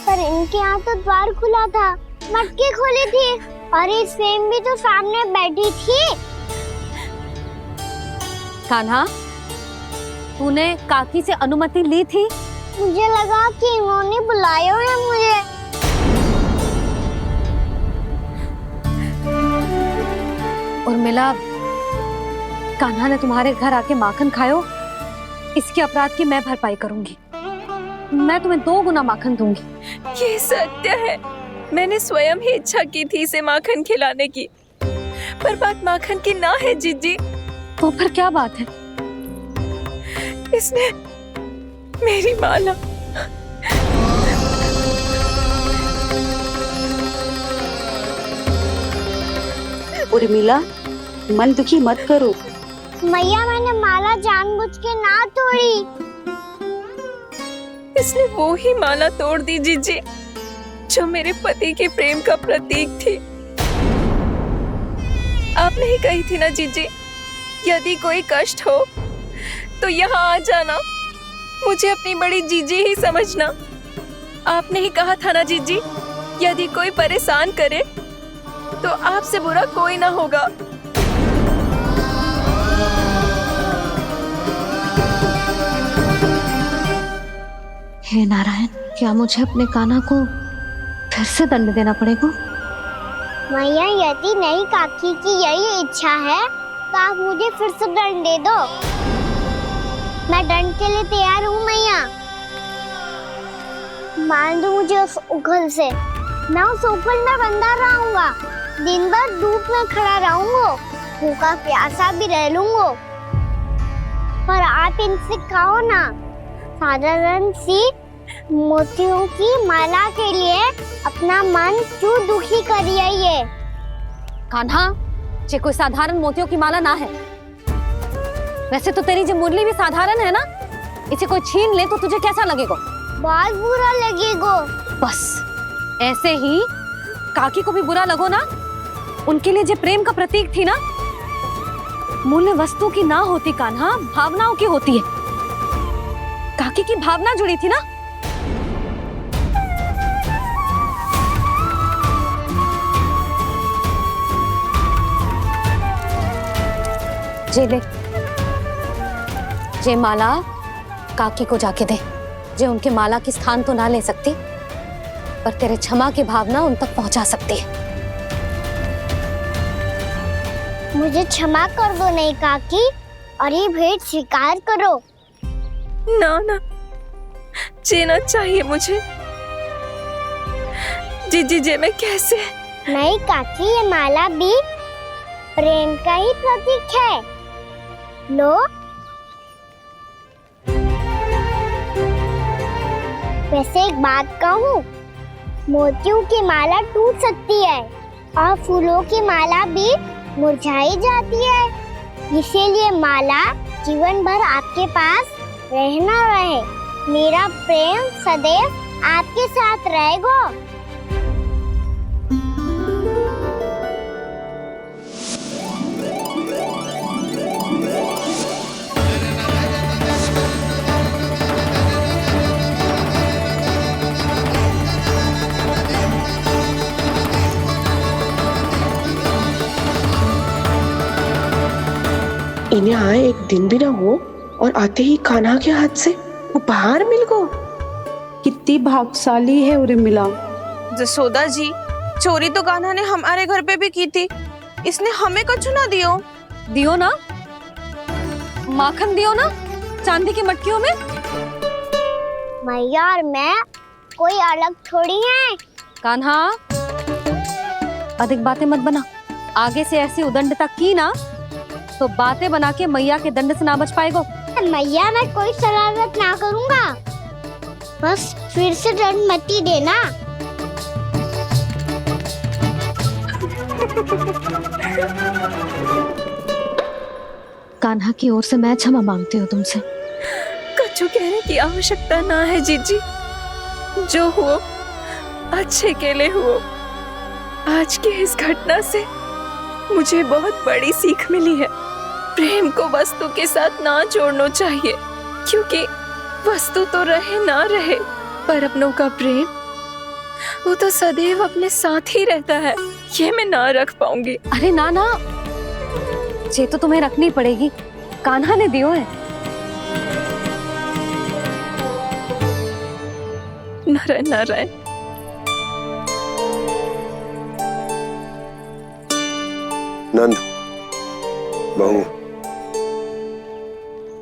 पर इनके यहाँ तो द्वार खुला था, मटकी खोली थी और ये सेम भी तो सामने बैठी थी। कान्हा, तूने काकी से अनुमति ली थी? मुझे लगा कि इन्होंने बुलाया है मुझे। उर्मिला, कान्हा ने तुम्हारे घर आके माखन खायो, इसके अपराध की मैं भरपाई करूंगी। मैं तुम्हें 2 गुना माखन दूंगी। ये सत्य है, मैंने स्वयं ही इच्छा की थी इसे माखन खिलाने की, पर बात माखन की ना है जीजी। तो फिर क्या बात है? इसने मेरी माला, उर्मिला, मन दुखी मत करो। मैया, मैंने माला जानबूझ के ना तोड़ी। इसने वो ही माला तोड़ दी जीजी जो मेरे पति के प्रेम का प्रतीक थी। आपने ही कही थी ना जीजी, यदि कोई कष्ट हो तो यहाँ आ जाना, मुझे अपनी बड़ी जीजी ही समझना। आपने ही कहा था ना जीजी, यदि कोई परेशान करे तो आपसे बुरा कोई ना होगा। हे नारायण, क्या मुझे अपने कान्हा को फिर से दंड देना पड़ेगा? मैया, यदि नहीं काकी की यही इच्छा है तो आप मुझे फिर से दंड दे दो। मैं दंड के लिए तैयार हूँ मैया। मान दो मुझे उस उखल से, मैं उस उखल में बंधा रहूंगा, दिन भर धूप में खड़ा रहूंगा, भूखा प्यासा भी रह लूंगा। पर आप इनसे कहो ना, साधारण सी मोतियों की माला के लिए अपना मन क्यों दुखी करिए? ये कान्हा, ये कोई साधारण मोतियों की माला ना है। वैसे तो तेरी जो मुरली भी साधारण है ना, इसे कोई छीन ले तो तुझे कैसा लगेगा? बहुत बुरा लगेगा। बस ऐसे ही काकी को भी बुरा लगो ना। उनके लिए जो प्रेम का प्रतीक थी ना, मूल्य वस्तु की ना होती कान्हा, भावनाओं की होती है। काकी की भावना जुड़ी थी ना। जे ले, जे माला काकी को जाके दे। जे उनके माला की स्थान तो ना ले सकती, पर तेरे क्षमा की भावना उन तक पहुंचा सकती है। मुझे क्षमा कर दो नहीं काकी, और ये भेंट स्वीकार करो। ना ना, जीना चाहिए मुझे जीजी। जे मैं कैसे? नहीं काकी, ये माला भी प्रेम का ही प्रतीक है। लो, वैसे एक बात कहूँ, मोतियों की माला टूट सकती है और फूलों की माला भी मुरझाई जाती है। इसीलिए माला जीवन भर आपके पास रहना रहे। मेरा प्रेम सदैव आपके साथ रहेगा। इन्हें आए एक दिन भी ना हो और आते ही कान्हा के हाथ से उपहार मिल गो। कितनी भाग्यशाली है उर्मिला। जसोदा जी, चोरी तो कान्हा ने हमारे घर पे भी की थी, इसने हमें कुछ ना दियो। दियो ना, माखन दियो ना चांदी की मटकियों में। मैया और मैं कोई अलग थोड़ी है। कान्हा, अधिक बातें मत बना। आगे से ऐसी उदंडता की ना तो बातें बना के मैया के दंड से ना बच पाएगो। मैया मैं कोई शरारत ना करूंगा, बस फिर से दंड मत ही देना। कान्हा की ओर से मैं क्षमा मांगती हूँ तुमसे। कछु कहने की आवश्यकता ना है जीजी, जो हुआ अच्छे के लिए हुआ। आज की इस घटना से मुझे बहुत बड़ी सीख मिली है। प्रेम को वस्तु के साथ ना जोड़ना चाहिए, क्योंकि वस्तु तो रहे ना रहे, पर अपनों का प्रेम वो तो सदैव अपने साथ ही रहता है। ये मैं ना रख पाऊंगी। अरे ना ना, ये तो तुम्हें रखनी पड़ेगी। कान्हा ने दियो है। नारायण नारायण। नंद, बहू,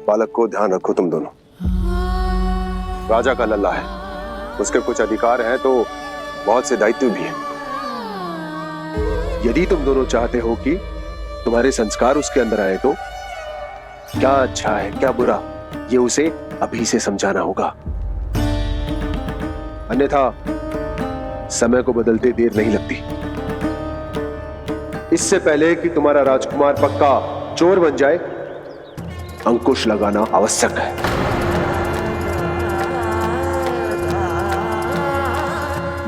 बालक को ध्यान रखो तुम दोनों। राजा का लल्ला है, उसके कुछ अधिकार हैं तो बहुत से दायित्व भी हैं। यदि तुम दोनों चाहते हो कि तुम्हारे संस्कार उसके अंदर आए तो क्या अच्छा है क्या बुरा, ये उसे अभी से समझाना होगा। अन्यथा समय को बदलते देर नहीं लगती। इससे पहले कि तुम्हारा राजकुमार पक्का चोर बन जाए, अंकुश लगाना आवश्यक है।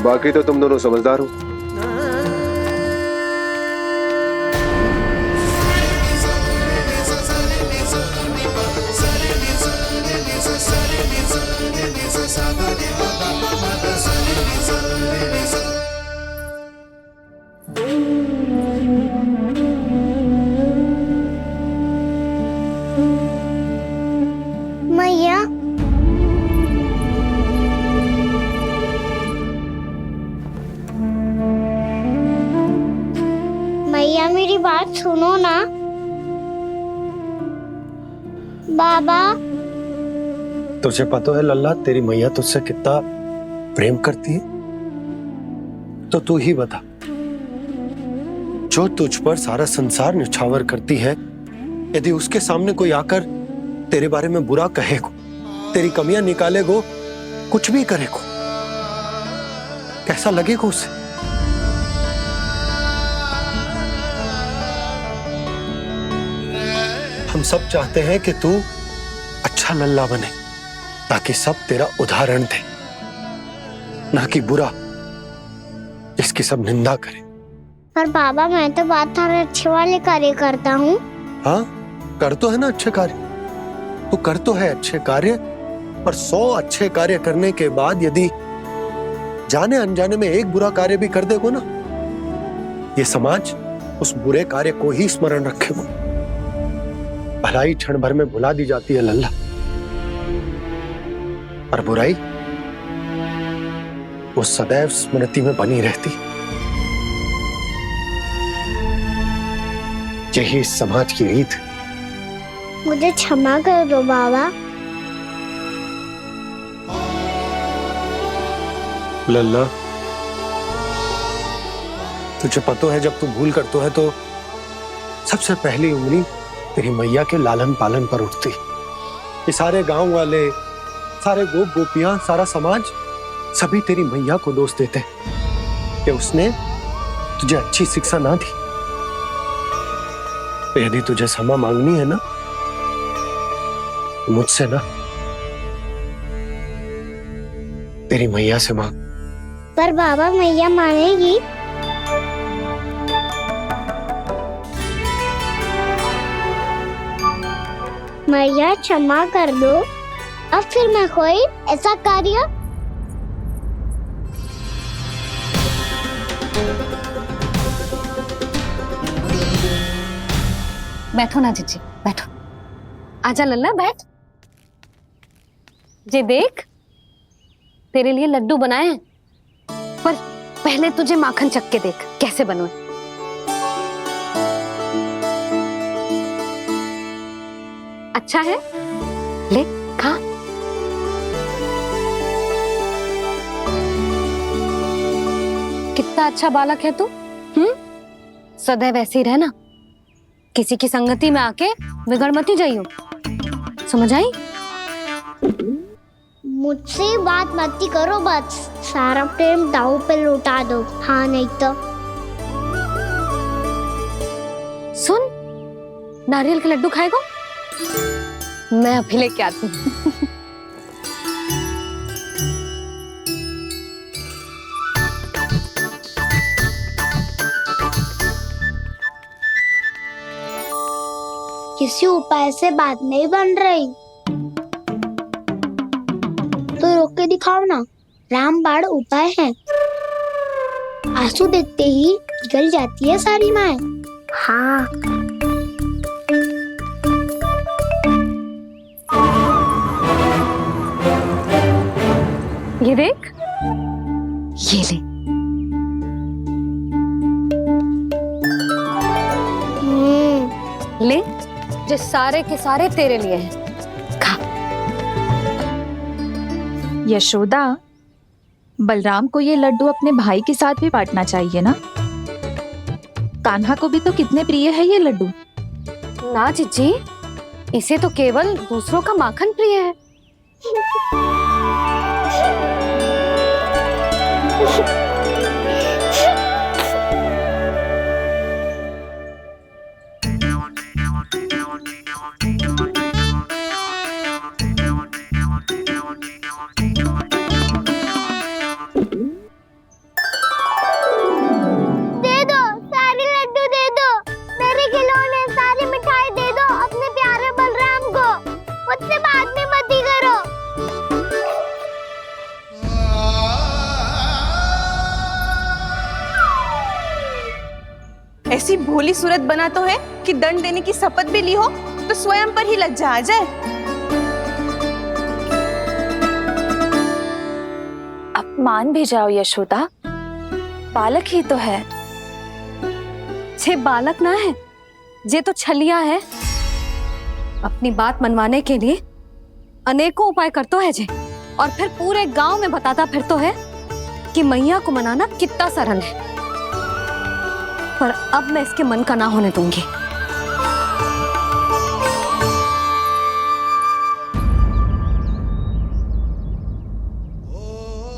बाकी तो तुम दोनों समझदार हो। मैया मैया मेरी बात सुनो ना। बाबा, तुझे पता है लल्ला, तेरी मैया तुझसे कितना प्रेम करती है? तो तू ही बता, जो तुझ पर सारा संसार न्यौछावर करती है, यदि उसके सामने कोई आकर तेरे बारे में बुरा कहेगो, तेरी कमियां निकालेगो, कुछ भी करेगो, कैसा लगेगा उसे? हम सब चाहते हैं कि तू अच्छा लल्ला बने, ताकि सब तेरा उदाहरण दे, ना कि बुरा जिसकी सब निंदा करे। पर बाबा मैं तो बात हर अच्छे वाले कार्य करता हूँ। हाँ, कर तो है ना अच्छे कार्य, तू कर तो है अच्छे कार्य, पर 100 अच्छे कार्य करने के बाद यदि जाने अनजाने में एक बुरा कार्य भी कर देगो ना, ये समाज उस बुरे कार्य को ही स्मरण रखेगो। भलाई क्षण भर में भुला दी जाती है लल्ला, और बुराई वो सदैव स्मृति में बनी रहती। यही इस समाज की रीत। मुझे क्षमा कर दो बाबा। लल्ला, तुझे पता है जब तू भूल करतो है तो सबसे पहली उंगली तेरी मैया के लालन पालन पर उठती। ये सारे गांव वाले, सारे गोप गोपियां, सारा समाज सभी तेरी मैया को दोष देते कि उसने तुझे अच्छी शिक्षा ना दी। तो यदि तुझे क्षमा मांगनी है ना, तो मुझसे ना, तेरी मैया से मांग। पर बाबा मैया मानेगी? मैया क्षमा कर दो, अब फिर मैं कोई ऐसा कार्य। बैठो ना जीजी, बैठो। आजा लल्ला, बैठ। जे देख, तेरे लिए लड्डू बनाए हैं, पर पहले तुझे माखन चख के देख कैसे बने। अच्छा है, ले खा। कितना अच्छा बालक है तू। सदैव ऐसे ही रहना, किसी की संगति में आके बिगड़ मती जाइयो, समझ आई? मुझसे बात मत करो, बस सारा प्रेम दाव पे लौटा दो। हाँ नहीं तो सुन, नारियल के लड्डू खाएगा? मैं अभी लेके आती हूँ। किसी उपाय से बात नहीं बन रही तो रोक के दिखाओ ना। रामबाण उपाय है, आंसू देखते ही गल जाती है सारी माए। हाँ ये देख, ये ले। ले, जो सारे के सारे तेरे लिए हैं, खा। यशोदा, बलराम को ये लड्डू अपने भाई के साथ भी बांटना चाहिए ना। कान्हा को भी तो कितने प्रिय है ये लड्डू। ना जीजी, इसे तो केवल दूसरों का माखन प्रिय है। ऐसी भोली सूरत बना तो है कि दंड देने की शपथ भी ली हो तो स्वयं पर ही लज्जा आ जाए। अब मान भी जाओ यशोदा, बालक ही तो है। छे बालक ना है, जे तो छलिया है। अपनी बात मनवाने के लिए अनेकों उपाय करतो है जे, और फिर पूरे गांव में बताता फिरतो है कि मैया को मनाना कितना सरल है। पर अब मैं इसके मन का ना होने दूंगी।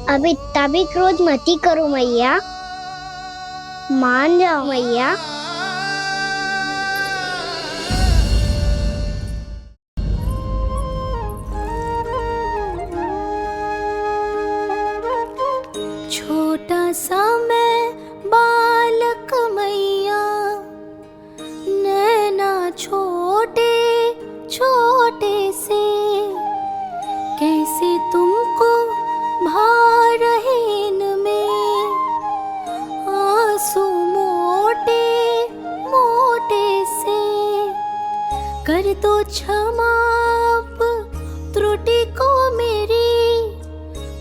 अब इतना भी क्रोध मती करो मैया, मान जाओ मैया। छोटा सा मैं बालक मैया, नैना छोटे छोटे से, कैसे तुमको भा रहे इनमें आंसू मोटे मोटे से। कर दो क्षमा त्रुटि को मेरी,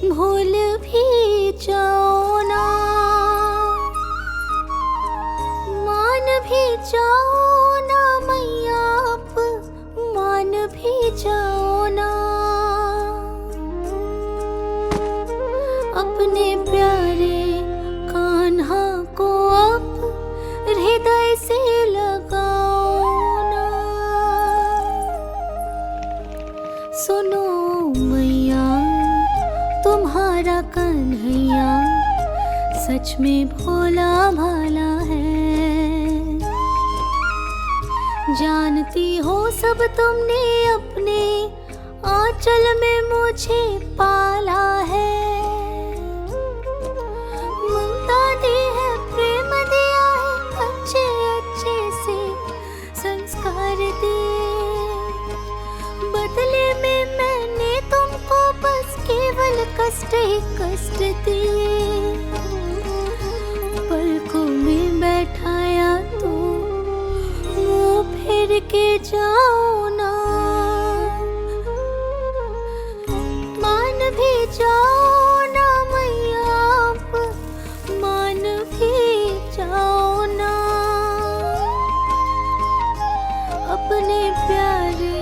भूल भी जाओ ना, मान भी जाओ ना मैया, आप मान भी जाओ ना। अपने प्यारे कान्हा को अब हृदय से लगाओ ना। सुनो मैया, तुम्हारा कन्हैया सच में भोला भाला है। जानती हो सब तुमने अपने आंचल में मुझे पाला है। ममता दी है, प्रेम दिया है, अच्छे अच्छे से संस्कार दिए। बदले में मैंने तुमको बस केवल कष्ट ही कष्ट दिए। पलकों में बैठाया तो मुंह फेर के जाओ ना, मान भी जाओ ना मैया, आप मान भी जाओ ना। अपने प्यारे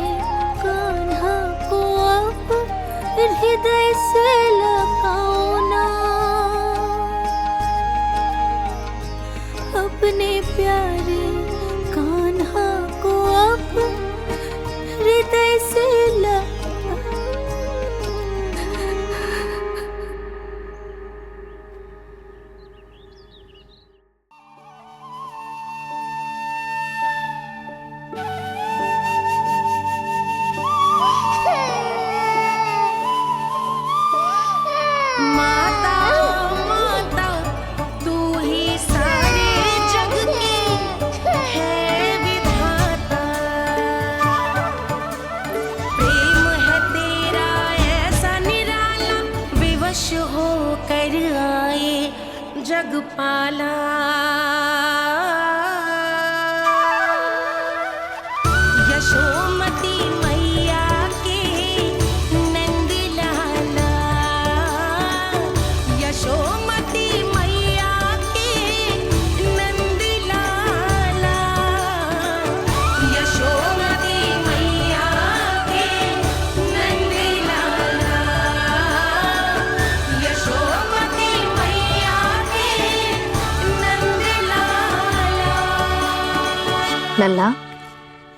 लल्ला,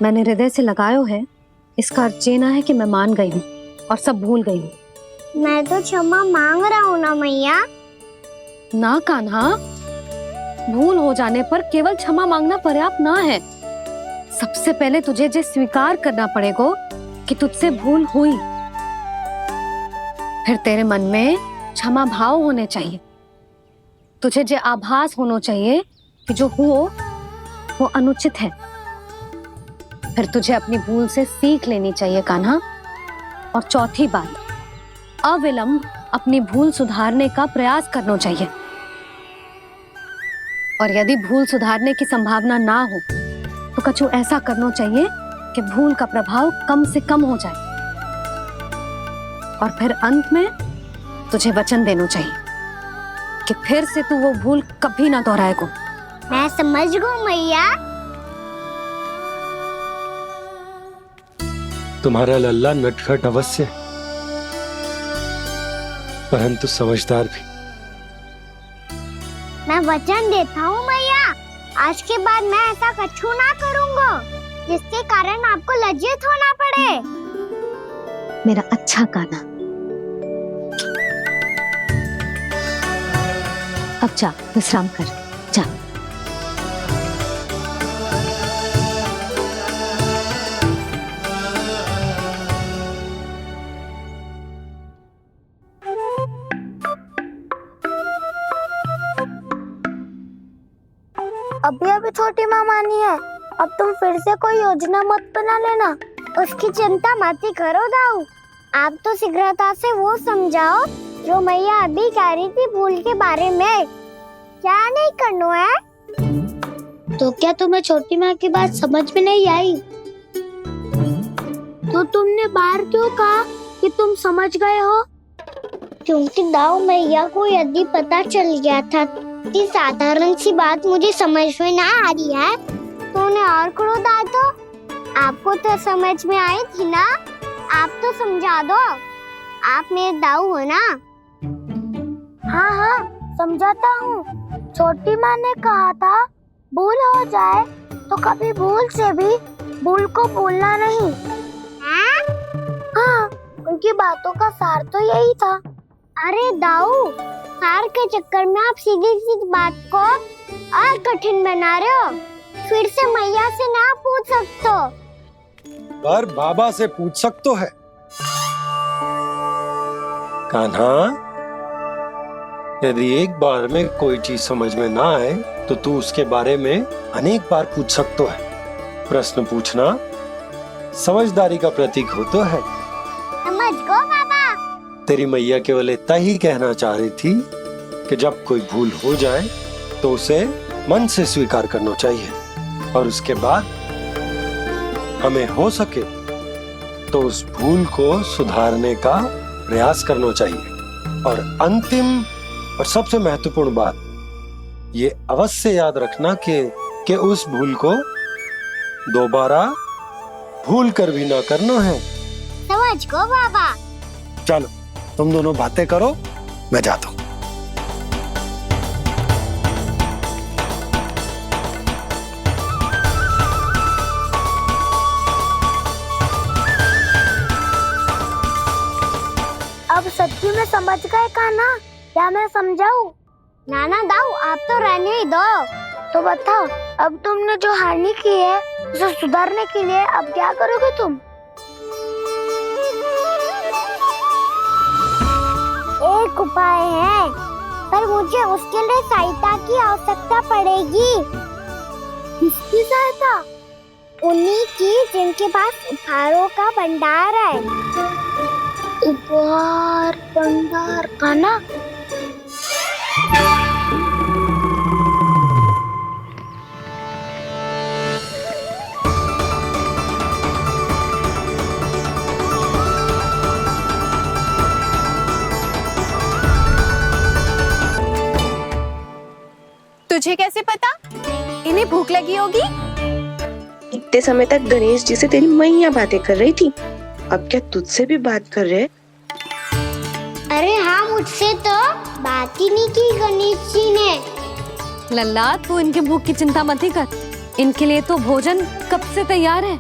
मैंने हृदय से लगायो है, इसका अर्थ ये ना है कि मैं मान गई हूँ और सब भूल गई हूँ। मैं तो क्षमा मांग रहा हूँ ना मैया। ना कान्हा, भूल हो जाने पर केवल क्षमा मांगना पर्याप्त ना है। सबसे पहले तुझे जे स्वीकार करना पड़ेगा कि तुझसे भूल हुई। फिर तेरे मन में क्षमा भाव होने चाहिए। तुझे जे आभास होना चाहिए कि जो हुआ वो अनुचित है। फिर तुझे अपनी भूल से सीख लेनी चाहिए कान्हा। और चौथी बात, अविलंब अपनी भूल सुधारने का प्रयास करना चाहिए। और यदि भूल सुधारने की संभावना ना हो तो कछु ऐसा करना चाहिए कि भूल का प्रभाव कम से कम हो जाए। और फिर अंत में तुझे वचन देना चाहिए कि फिर से तू वो भूल कभी ना दोहराएगा। मैं समझ गई मैया। तुम्हारा लल्ला नटखट अवश्य, परंतु समझदार भी। मैं वचन देता हूँ मैया, आज के बाद मैं ऐसा कछु ना करूँगा जिसके कारण आपको लज्जित होना पड़े। मेरा अच्छा कान्हा, अब जा विश्राम कर, जा। अभी अभी छोटी माँ मानी है, अब तुम फिर से कोई योजना मत बना लेना। उसकी चिंता मत ही करो दाऊ। आप तो शीघ्रता से वो समझाओ जो मैया अभी कह रही थी भूल के बारे में। क्या नहीं करना है? तो क्या तुम्हें छोटी माँ की बात समझ में नहीं आई? तो तुमने बाहर क्यों कहा कि तुम समझ गए हो? क्योंकि दाऊ मैया को यदि पता चल गया था कि साधारण सी बात मुझे समझ में ना आ रही है तो उन्हें और क्रोध आया। तो आपको तो समझ में आई थी ना, आप तो समझा दो। आप मेरे दाऊ हो ना। हाँ हाँ समझाता हूँ। छोटी माँ ने कहा था भूल हो जाए तो कभी भूल से भी भूल को भूलना नहीं। हाँ, उनकी बातों का सार तो यही था। अरे दाऊ, सार के चक्कर में आप सीधी सीधी बात को और कठिन बना रहे हो। फिर से मैया से ना पूछ सकते हो, पर बाबा से पूछ सकते है। कान्हा, यदि एक बार में कोई चीज समझ में ना आए तो तू उसके बारे में अनेक बार पूछ सकते है। प्रश्न पूछना समझदारी का प्रतीक होता है। समझ गो बाबा। तेरी मैया केवल इतना ही कहना चाह रही थी कि जब कोई भूल हो जाए तो उसे मन से स्वीकार करना चाहिए और उसके बाद हमें हो सके तो उस भूल को सुधारने का प्रयास करना चाहिए। और अंतिम और सबसे महत्वपूर्ण बात ये अवश्य याद रखना कि उस भूल को दोबारा भूल कर भी ना करना है। समझ गो बाबा। चलो तुम दोनों बातें करो, मैं जाता हूँ। अब सच्ची में समझ गए कान्हा? क्या मैं समझाऊं? नाना दाऊ, आप तो रहने ही दो। तो बताओ, अब तुमने जो हानि की है उसे सुधारने के लिए अब क्या करोगे तुम? एक उपाय है, पर मुझे उसके लिए सहायता की आवश्यकता पड़ेगी। किसकी सहायता? उन्हीं की जिनके पास उपहारों का भंडार है। उपहार भंडार का ना? तुझे कैसे पता? इन्हें भूख लगी होगी। इतने समय तक गणेश जी से तेरी मैया बातें कर रही थी, अब क्या तुझसे भी बात कर रहे? अरे हाँ, मुझसे तो बात ही नहीं की गणेश जी ने। लल्ला, तू इनके भूख की चिंता मत ही कर। इनके लिए तो भोजन कब से तैयार है।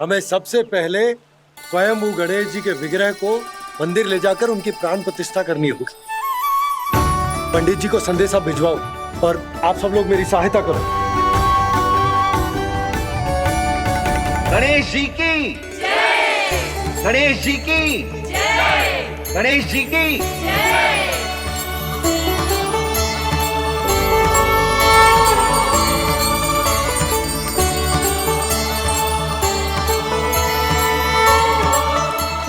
हमें सबसे पहले स्वयं गणेश जी के विग्रह को मंदिर ले जाकर उनकी प्राण प्रतिष्ठा करनी होगी। पंडित जी को संदेशा भिजवाओ और आप सब लोग मेरी सहायता करो। गणेश जी की जय! गणेश जी की जय! गणेश जी की जय!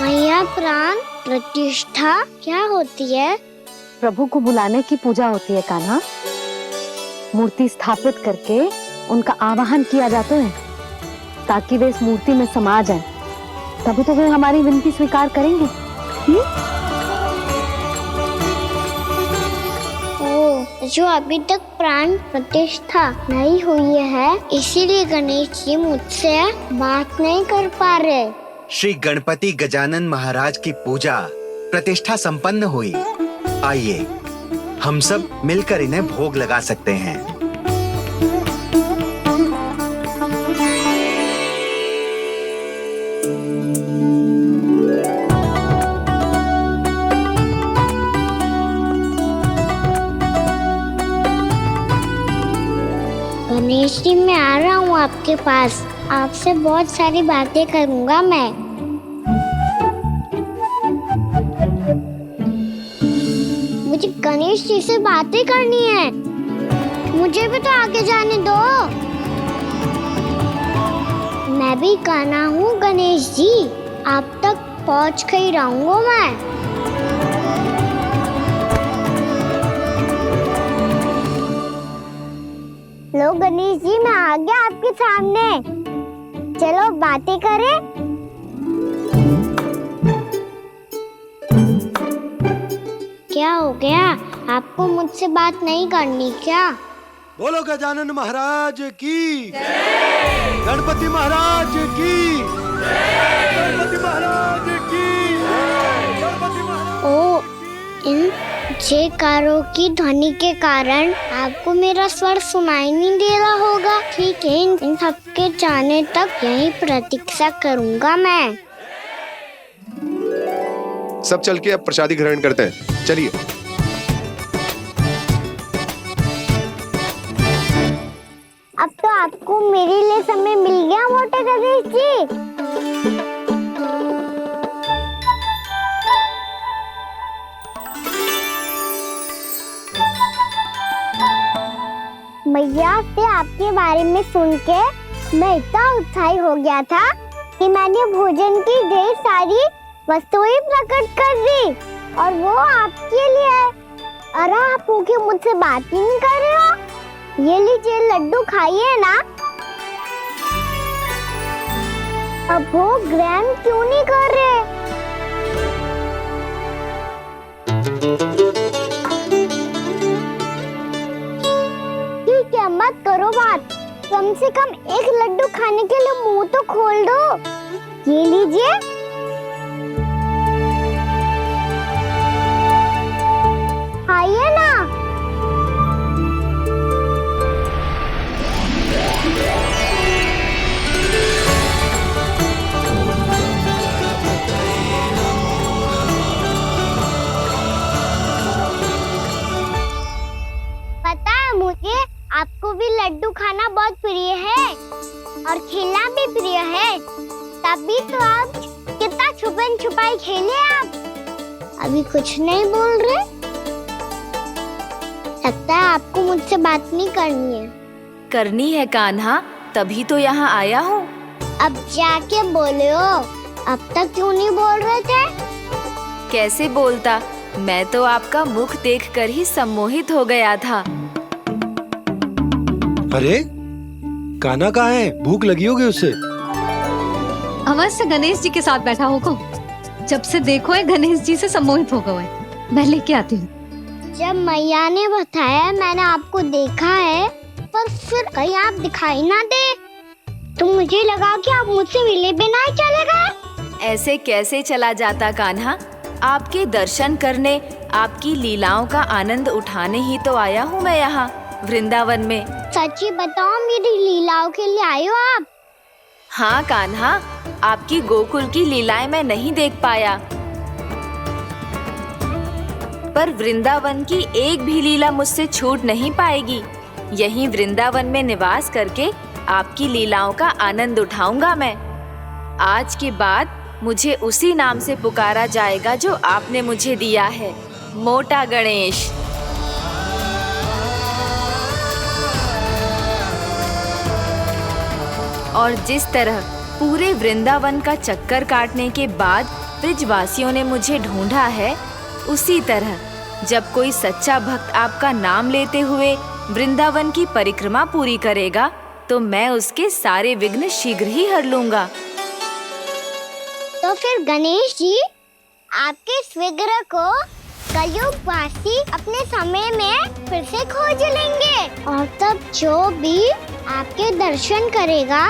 मैया प्राण प्रतिष्ठा क्या होती है? प्रभु को बुलाने की पूजा होती है कान्हा। मूर्ति स्थापित करके उनका आवाहन किया जाता है ताकि वे इस मूर्ति में समा जाएं। तभी तो वे हमारी विनती स्वीकार करेंगे। ओ, जो अभी तक प्राण प्रतिष्ठा नहीं हुई है, इसीलिए गणेश जी मुझसे बात नहीं कर पा रहे। श्री गणपति गजानन महाराज की पूजा प्रतिष्ठा संपन्न हुई। आइए हम सब मिलकर इन्हें भोग लगा सकते हैं। गणेश जी, मैं आ रहा हूँ आपके पास। आपसे बहुत सारी बातें करूँगा मैं। मुझे गणेश जी से बातें करनी है। मुझे भी तो आगे जाने दो। मैं भी कान्हा हूँ गणेश जी। आप तक पहुँच कर ही रहूँगा मैं। लो गणेश जी, मैं आ गया आपके सामने। चलो बातें करें। क्या हो गया? आपको मुझसे बात नहीं करनी क्या? बोलो गजानन महाराज की जय! गणपति महाराज की जय! गणपति महाराज की जय! गणपति महाराज। ओ, इन जयकारों की ध्वनि के कारण आपको मेरा स्वर सुनाई नहीं दे रहा होगा। ठीक है, इन सबके जाने तक यही प्रतीक्षा करूंगा मैं। सब चल के अब प्रसादी ग्रहण करते हैं। चलिए। अब तो आपको मेरे लिए समय मिल गया मोटे गणेश जी। मैया से आपके बारे में सुन के मैं इतना उत्साही हो गया था कि मैंने भोजन की ढेर सारी वस्तुएं प्रकट कर दी, और वो आपके लिए। अरे आप भूखे मुझसे बात ही नहीं कर रहे हो। ये लीजिए लड्डू, खाइए ना। अब वो ग्रहण क्यों नहीं कर रहे? ठीक है, मत करो बात। कम से कम एक लड्डू खाने के लिए मुंह तो खोल दो। ये लीजिए। खाइए ना। पता है मुझे, आपको भी लड्डू खाना बहुत प्रिय है और खेलना भी प्रिय है। तभी तो आप कितना छुपन छुपाई खेले। आप अभी कुछ नहीं बोल रहे। लगता है आपको मुझसे बात नहीं करनी है। करनी है कान्हा, तभी तो यहाँ आया हूँ। अब जाके बोलो। अब तक क्यों नहीं बोल रहे थे? कैसे बोलता, मैं तो आपका मुख देखकर ही सम्मोहित हो गया था। अरे कान्हा कहाँ है? भूख लगी होगी उससे। अवश्य गणेश जी के साथ बैठा होगा। जब से देखो है गणेश जी से सम्मोहित हो गए। मैं लेके आती हूँ। जब मैया ने बताया मैंने आपको देखा है, पर फिर कहीं आप दिखाई ना दे, तो मुझे लगा कि आप मुझसे मिले बिना ही चले गए। ऐसे कैसे चला जाता कान्हा? आपके दर्शन करने, आपकी लीलाओं का आनंद उठाने ही तो आया हूँ मैं यहाँ। वृंदावन में। सच्ची बताओ, मेरी लीलाओं के लिए आए हो आप? हाँ कान्हा, आपकी गोकुल की लीलाएं मैं नहीं देख पाया, पर वृंदावन की एक भी लीला मुझसे छूट नहीं पाएगी। यहीं वृंदावन में निवास करके आपकी लीलाओं का आनंद उठाऊंगा मैं। आज के बाद मुझे उसी नाम से पुकारा जाएगा जो आपने मुझे दिया है, मोटा गणेश। और जिस तरह पूरे वृंदावन का चक्कर काटने के बाद ब्रिजवासियों ने मुझे ढूंढा है, उसी तरह जब कोई सच्चा भक्त आपका नाम लेते हुए वृंदावन की परिक्रमा पूरी करेगा, तो मैं उसके सारे विघ्न शीघ्र ही हर लूंगा। तो फिर गणेश जी, आपके इस विग्रह को कलयुगवासी अपने समय में फिर से खोज लेंगे, और तब जो भी आपके दर्शन करेगा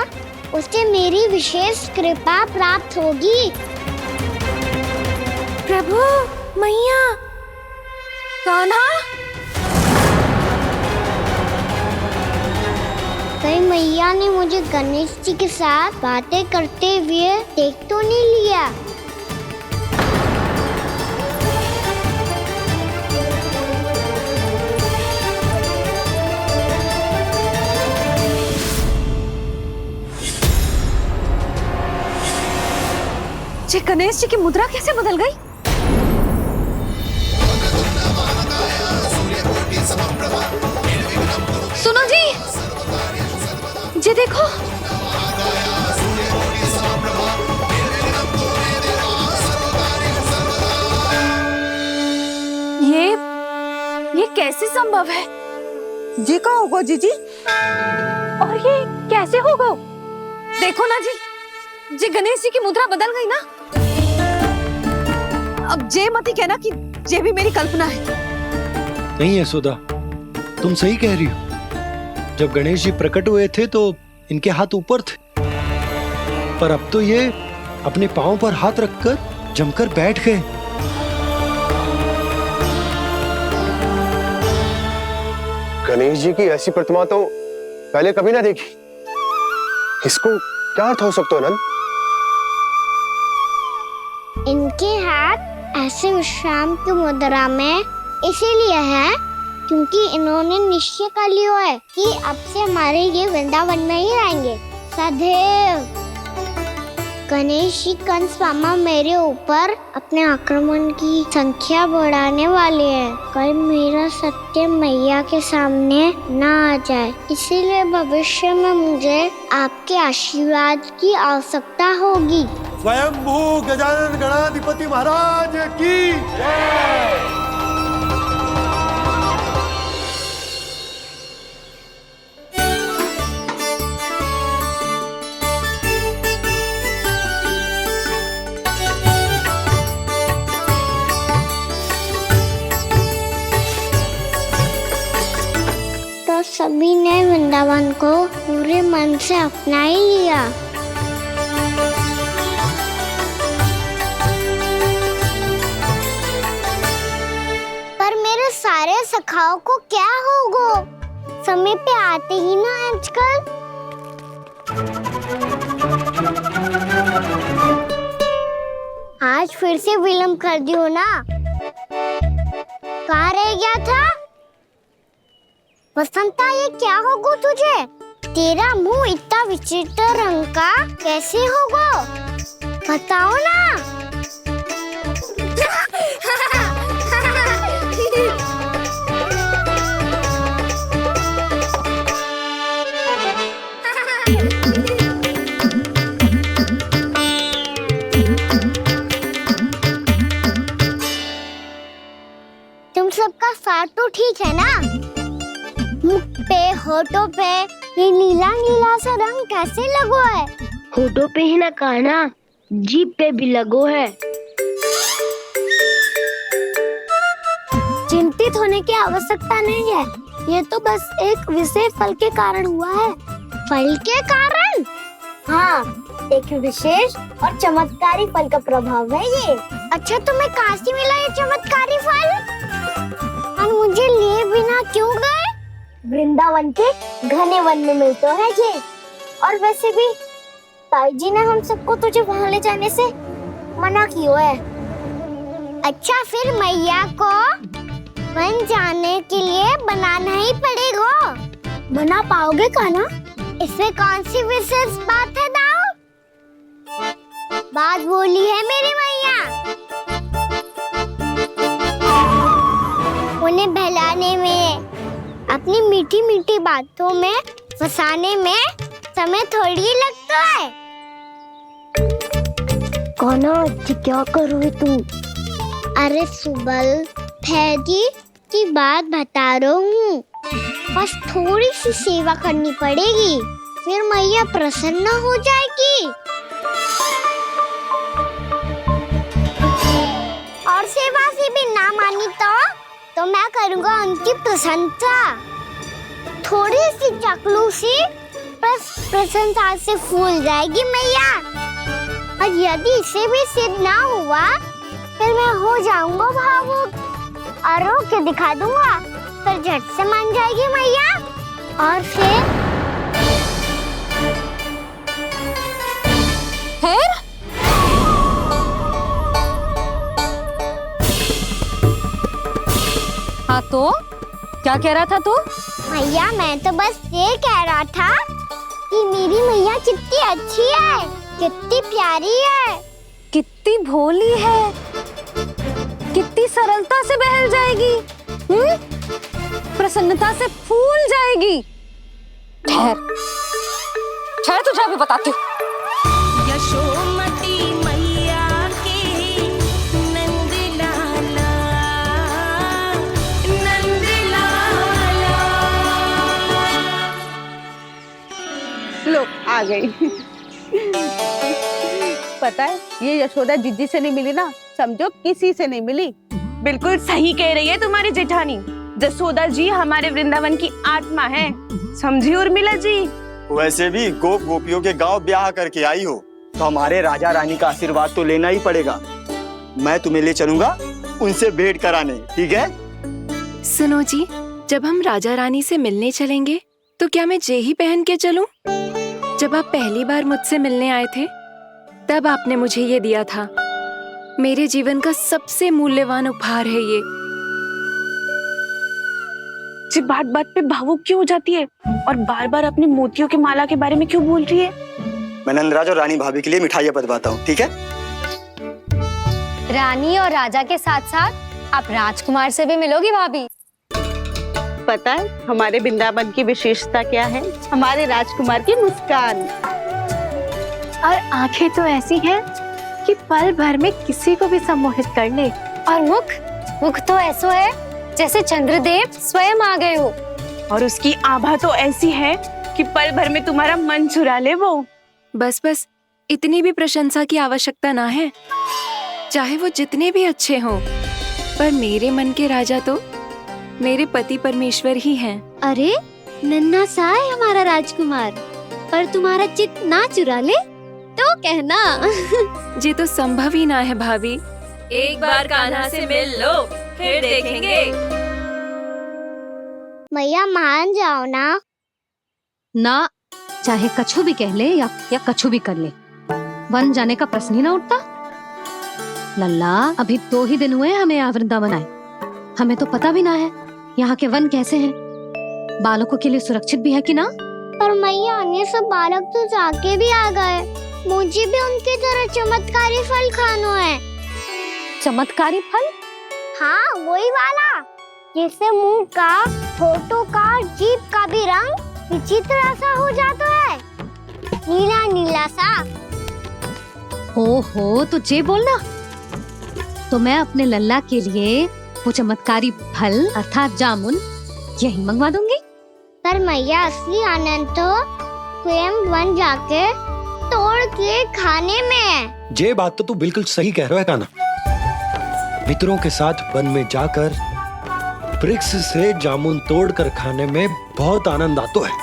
उसे मेरी विशेष कृपा प्राप्त होगी। प्रभु, मैया, कान्हा। कहीं मैया ने मुझे गणेश जी के साथ बातें करते हुए देख तो नहीं लिया? जी, गणेश जी की मुद्रा कैसे बदल गई? सुनो जी, जी देखो। ये कैसे संभव है? जी का होगा जीजी? और ये कैसे होगा? देखो ना जी, जी गणेश जी की मुद्रा बदल गई ना। अब जे मत ही कहना कि ये भी मेरी कल्पना है। नहीं यशोदा, तुम सही कह रही हो। जब गणेश जी प्रकट हुए थे तो इनके हाथ ऊपर थे, पर अब तो ये अपने पांव पर हाथ रखकर जमकर बैठ गए। गणेश जी की ऐसी प्रतिमा तो पहले कभी ना देखी। इसको क्या अर्थ हो सकता है नंद? इनके हाथ ऐसे विश्राम की मुद्रा में इसीलिए है क्योंकि इन्होंने निश्चय कर लिया है कि अब से हमारे ये वृंदावन में ही रहेंगे सदैव। गणेश जी कंस मामा मेरे ऊपर अपने आक्रमण की संख्या बढ़ाने वाले हैं। कल मेरा सत्य मैया के सामने ना आ जाए, इसीलिए भविष्य में मुझे आपके आशीर्वाद की आवश्यकता होगी। स्वयंभू गजानन गणाधिपति महाराज की जय। तो सभी ने वृंदावन को पूरे मन से अपना ही लिया। पर मेरे सारे सखाओं को क्या होगा? समय पे आते ही ना आजकल। आज फिर से विलम्ब कर दियो ना। कहाँ रह गया था? वसंता, ये क्या होगा तुझे? तेरा मुंह इतना विचित्र रंग का कैसे होगा? बताओ ना। तुम सबका साथ तो ठीक है ना? मुख पे, होठों पे ये नीला नीला सा रंग कैसे लगो है? होठों पे ही ना कान्हा, जीभ पे भी लगो है। चिंतित होने की आवश्यकता नहीं है, ये तो बस एक विशेष फल के कारण हुआ है। फल के कारण? हाँ, एक विशेष और चमत्कारी फल का प्रभाव है ये। अच्छा, तुम्हें कहाँ से मिला ये चमत्कारी फल? और मुझे लिए बिना क्यों गए? वृंदावन के घने वन में मिलते हैं ये। और वैसे भी ताई जी ने हम सबको तुझे वहाँ ले जाने से मना किया है। अच्छा, फिर मैया को वन जाने के लिए बनाना ही पड़ेगा। बना पाओगे कान्हा? इसमें कौन सी विशेष बात है दाऊ? बात बोली है मेरी मैया। उन्हें बहलाने में, अपनी मीठी मीठी बातों में फंसाने में समय थोड़ी ही लगता है। कान्हा, क्या करोगे तू? अरे सुबल, फैजी की बात बता रहा हूँ। बस थोड़ी सी सेवा करनी पड़ेगी, फिर मैया प्रसन्न हो जाएगी। और सेवा से भी ना मानी तो मैं करूँगा उनकी प्रशंसा। थोड़ी सी चाकलूसी बस प्रशंसा से फूल जाएगी मैया। और यदि इसे भी सिद्ध ना हुआ, फिर मैं हो जाऊंगा भावुक और रो के दिखा दूंगा, फिर झट से मान जाएगी मैया। और फिर हाँ तो क्या कह रहा था तू? मैया, मैं तो बस ये कह रहा था कि मेरी मैया कितनी अच्छी है, कितनी प्यारी है, कितनी भोली है, कितनी सरलता से बहल जाएगी, प्रसन्नता से फूल जाएगी। ठहर ठहर, तुझे अभी बताती हूँ। यशोमती मैया के नंद लाला, नंद लाला। लो, आ गई। पता है, ये यशोदा जिज्जी से नहीं मिली ना, समझो किसी से नहीं मिली। बिल्कुल सही कह रही है तुम्हारी जेठानी। जसोदा जी हमारे वृंदावन की आत्मा है, समझी उर्मिला जी? वैसे भी गोप गोपियों के गांव ब्याह करके आई हो, तो हमारे राजा रानी का आशीर्वाद तो लेना ही पड़ेगा। मैं तुम्हें ले चलूंगा उनसे भेंट कराने, ठीक है? सुनो जी, जब हम राजा रानी से मिलने चलेंगे तो क्या मैं जे ही पहन के चलूं? जब आप पहली बार मुझसे मिलने आए थे, तब आपने मुझे ये दिया था। मेरे जीवन का सबसे मूल्यवान उपहार है ये। जी बात बात पे भावुक क्यों हो जाती है और बार बार अपनी मोतियों की माला के बारे में क्यों बोल रही है? मैं नंदराज और रानी भाभी के लिए मिठाइयाँ बंटवाता हूँ, ठीक है? रानी और राजा के साथ साथ आप राजकुमार से भी मिलोगी भाभी। पता है हमारे वृंदावन की विशेषता क्या है? हमारे राजकुमार की मुस्कान। और आंखें तो ऐसी हैं कि पल भर में किसी को भी सम्मोहित कर ले। और मुख तो ऐसा है जैसे चंद्रदेव स्वयं आ गए हो। और उसकी आभा तो ऐसी है कि पल भर में तुम्हारा मन चुरा ले वो। बस बस, इतनी भी प्रशंसा की आवश्यकता ना है। चाहे वो जितने भी अच्छे हों, पर मेरे मन के राजा तो मेरे पति परमेश्वर ही हैं। अरे नन्हा सा है हमारा राजकुमार, पर तुम्हारा चित्त ना चुरा ले तो कहना। ये तो संभव ही ना है भाभी। एक बार कान्हा से मिल लो, फिर देखेंगे। मैया, मान जाओ ना। ना, चाहे कछु भी कह ले या कछु भी कर ले, वन जाने का प्रश्न ही ना उठता। लल्ला, अभी 2 ही दिन हुए हमें यहाँ वृंदावन आए। हमें तो पता भी ना है यहाँ के वन कैसे हैं, बालकों के लिए सुरक्षित भी है कि ना। पर मैया, ये सब बालक तो जाके भी आ गए। मुझे भी उनके तरह चमत्कारी फल खाना है। चमत्कारी फल? हाँ, वही वाला जिससे मुंह का, होठों का, जीभ का भी रंग विचित्र सा हो जाता है, नीला नीला सा। हो तो जे बोलना। तो मैं अपने लल्ला के लिए वो चमत्कारी फल अर्थात जामुन यही मंगवा दूंगी। पर मैया, असली आनंद तो स्वयं वन जाके तोड़ के खाने में है। ये बात तो तू बिल्कुल सही कह रहा है कान्हा। मित्रों के साथ वन में जाकर वृक्ष से जामुन तोड़कर खाने में बहुत आनंद आता है।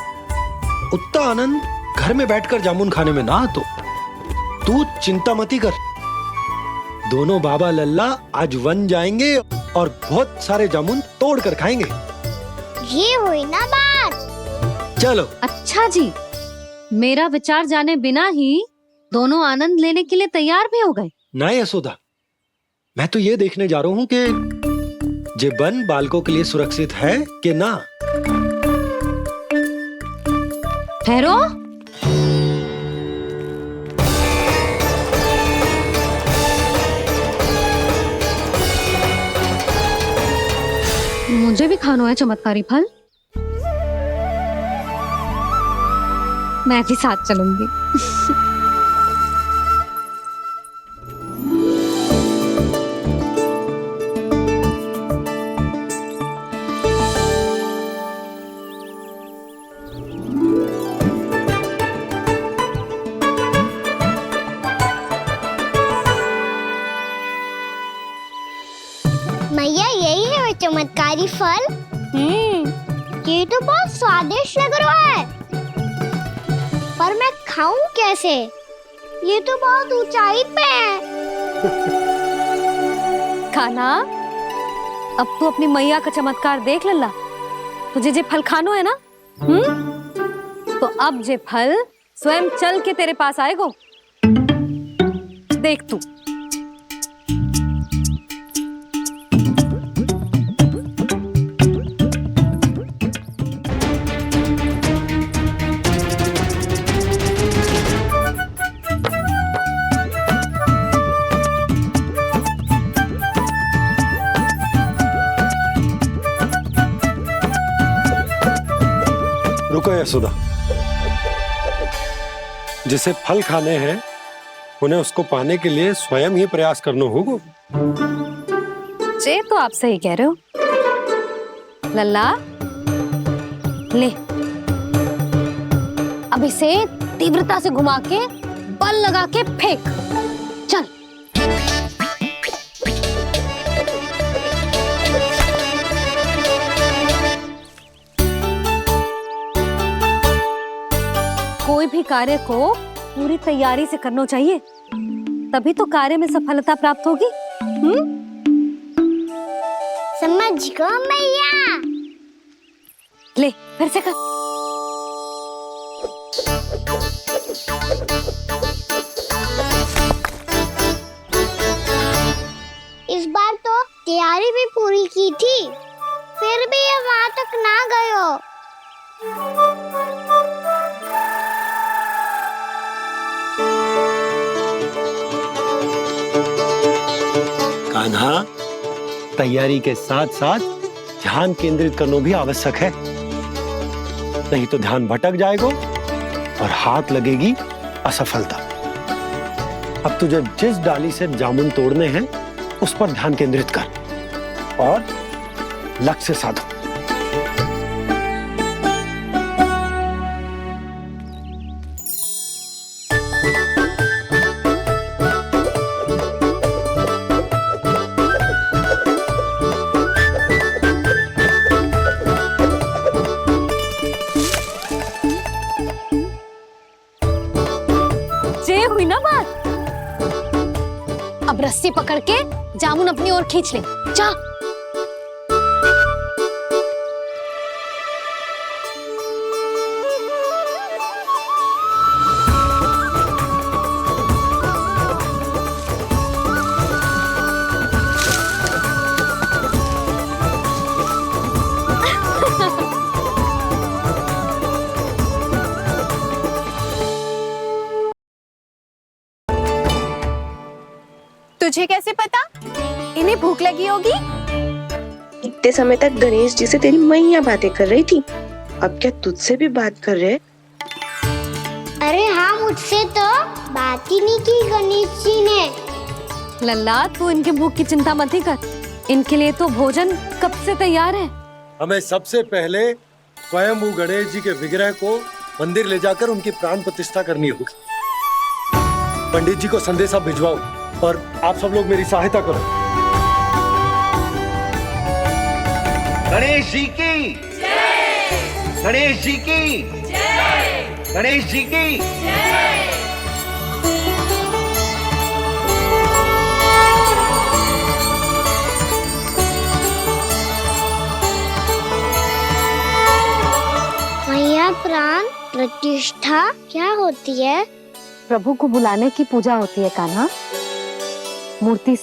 उतना आनंद घर में बैठकर जामुन खाने में ना आतो। तू चिंता मती कर, दोनों बाबा लल्ला आज वन जाएंगे और बहुत सारे जामुन तोड़कर खाएंगे। ये हुई ना बात। चलो। अच्छा जी, मेरा विचार जाने बिना ही दोनों आनंद लेने के लिए तैयार भी हो गए। ना यशोदा, मैं तो ये देखने जा रहा हूँ कि ये वन बालकों के लिए सुरक्षित है कि ना। ठहरो। मुझे भी खाना है चमत्कारी फल। मैं भी साथ चलूंगी। मैया यही है वो चमत्कारी फल। ये तो बहुत स्वादिष्ट लग रहा है, पर मैं खाऊं कैसे? ये तो बहुत ऊंचाई पे है। खाना, अब तू अपनी मैया का चमत्कार देख लल्ला। तुझे जे फल खानो है ना, तो अब जे फल स्वयं चल के तेरे पास आएगो। देख तू। रुको यशोदा, जिसे फल खाने हैं उन्हें उसको पाने के लिए स्वयं ही प्रयास करना होगा। जे तो आप सही कह रहे हो लल्ला। ले, अब इसे तीव्रता से घुमा के बल लगा के फेंक। चल। कोई भी कार्य को पूरी तैयारी से करना चाहिए, तभी तो कार्य में सफलता प्राप्त होगी। समझ गो मैया। ले, फिर से कर। इस बार तो तैयारी भी पूरी की थी, फिर भी ये वहां तक ना गए हो। कान्हा, तैयारी के साथ साथ ध्यान केंद्रित करना भी आवश्यक है, नहीं तो ध्यान भटक जाएगा और हाथ लगेगी असफलता। अब तुझे जिस डाली से जामुन तोड़ने हैं उस पर ध्यान केंद्रित कर और लक्ष्य साधो। हुई ना बात। अब रस्सी पकड़ के जामुन अपनी ओर खींच ले। जा। तुझे कैसे पता? इन्हें भूख लगी होगी। इतने समय तक गणेश जी से तेरी मैया बातें कर रही थी, अब क्या तुझसे भी बात कर रहे? अरे हाँ, मुझसे तो बात ही नहीं की गणेश जी ने। लल्ला, तू इनके भूख की चिंता मत ही कर, इनके लिए तो भोजन कब से तैयार है। हमें सबसे पहले स्वयं गणेश जी के विग्रह को मंदिर ले जाकर उनकी प्राण प्रतिष्ठा करनी होगी। पंडित जी को संदेशा भिजवाओ और आप सब लोग मेरी सहायता करो। गणेश जी की जय! गणेश जी की जय! गणेश जी की जय! मैया प्राण प्रतिष्ठा क्या होती है? प्रभु को बुलाने की पूजा होती है कान्हा। मूर्ति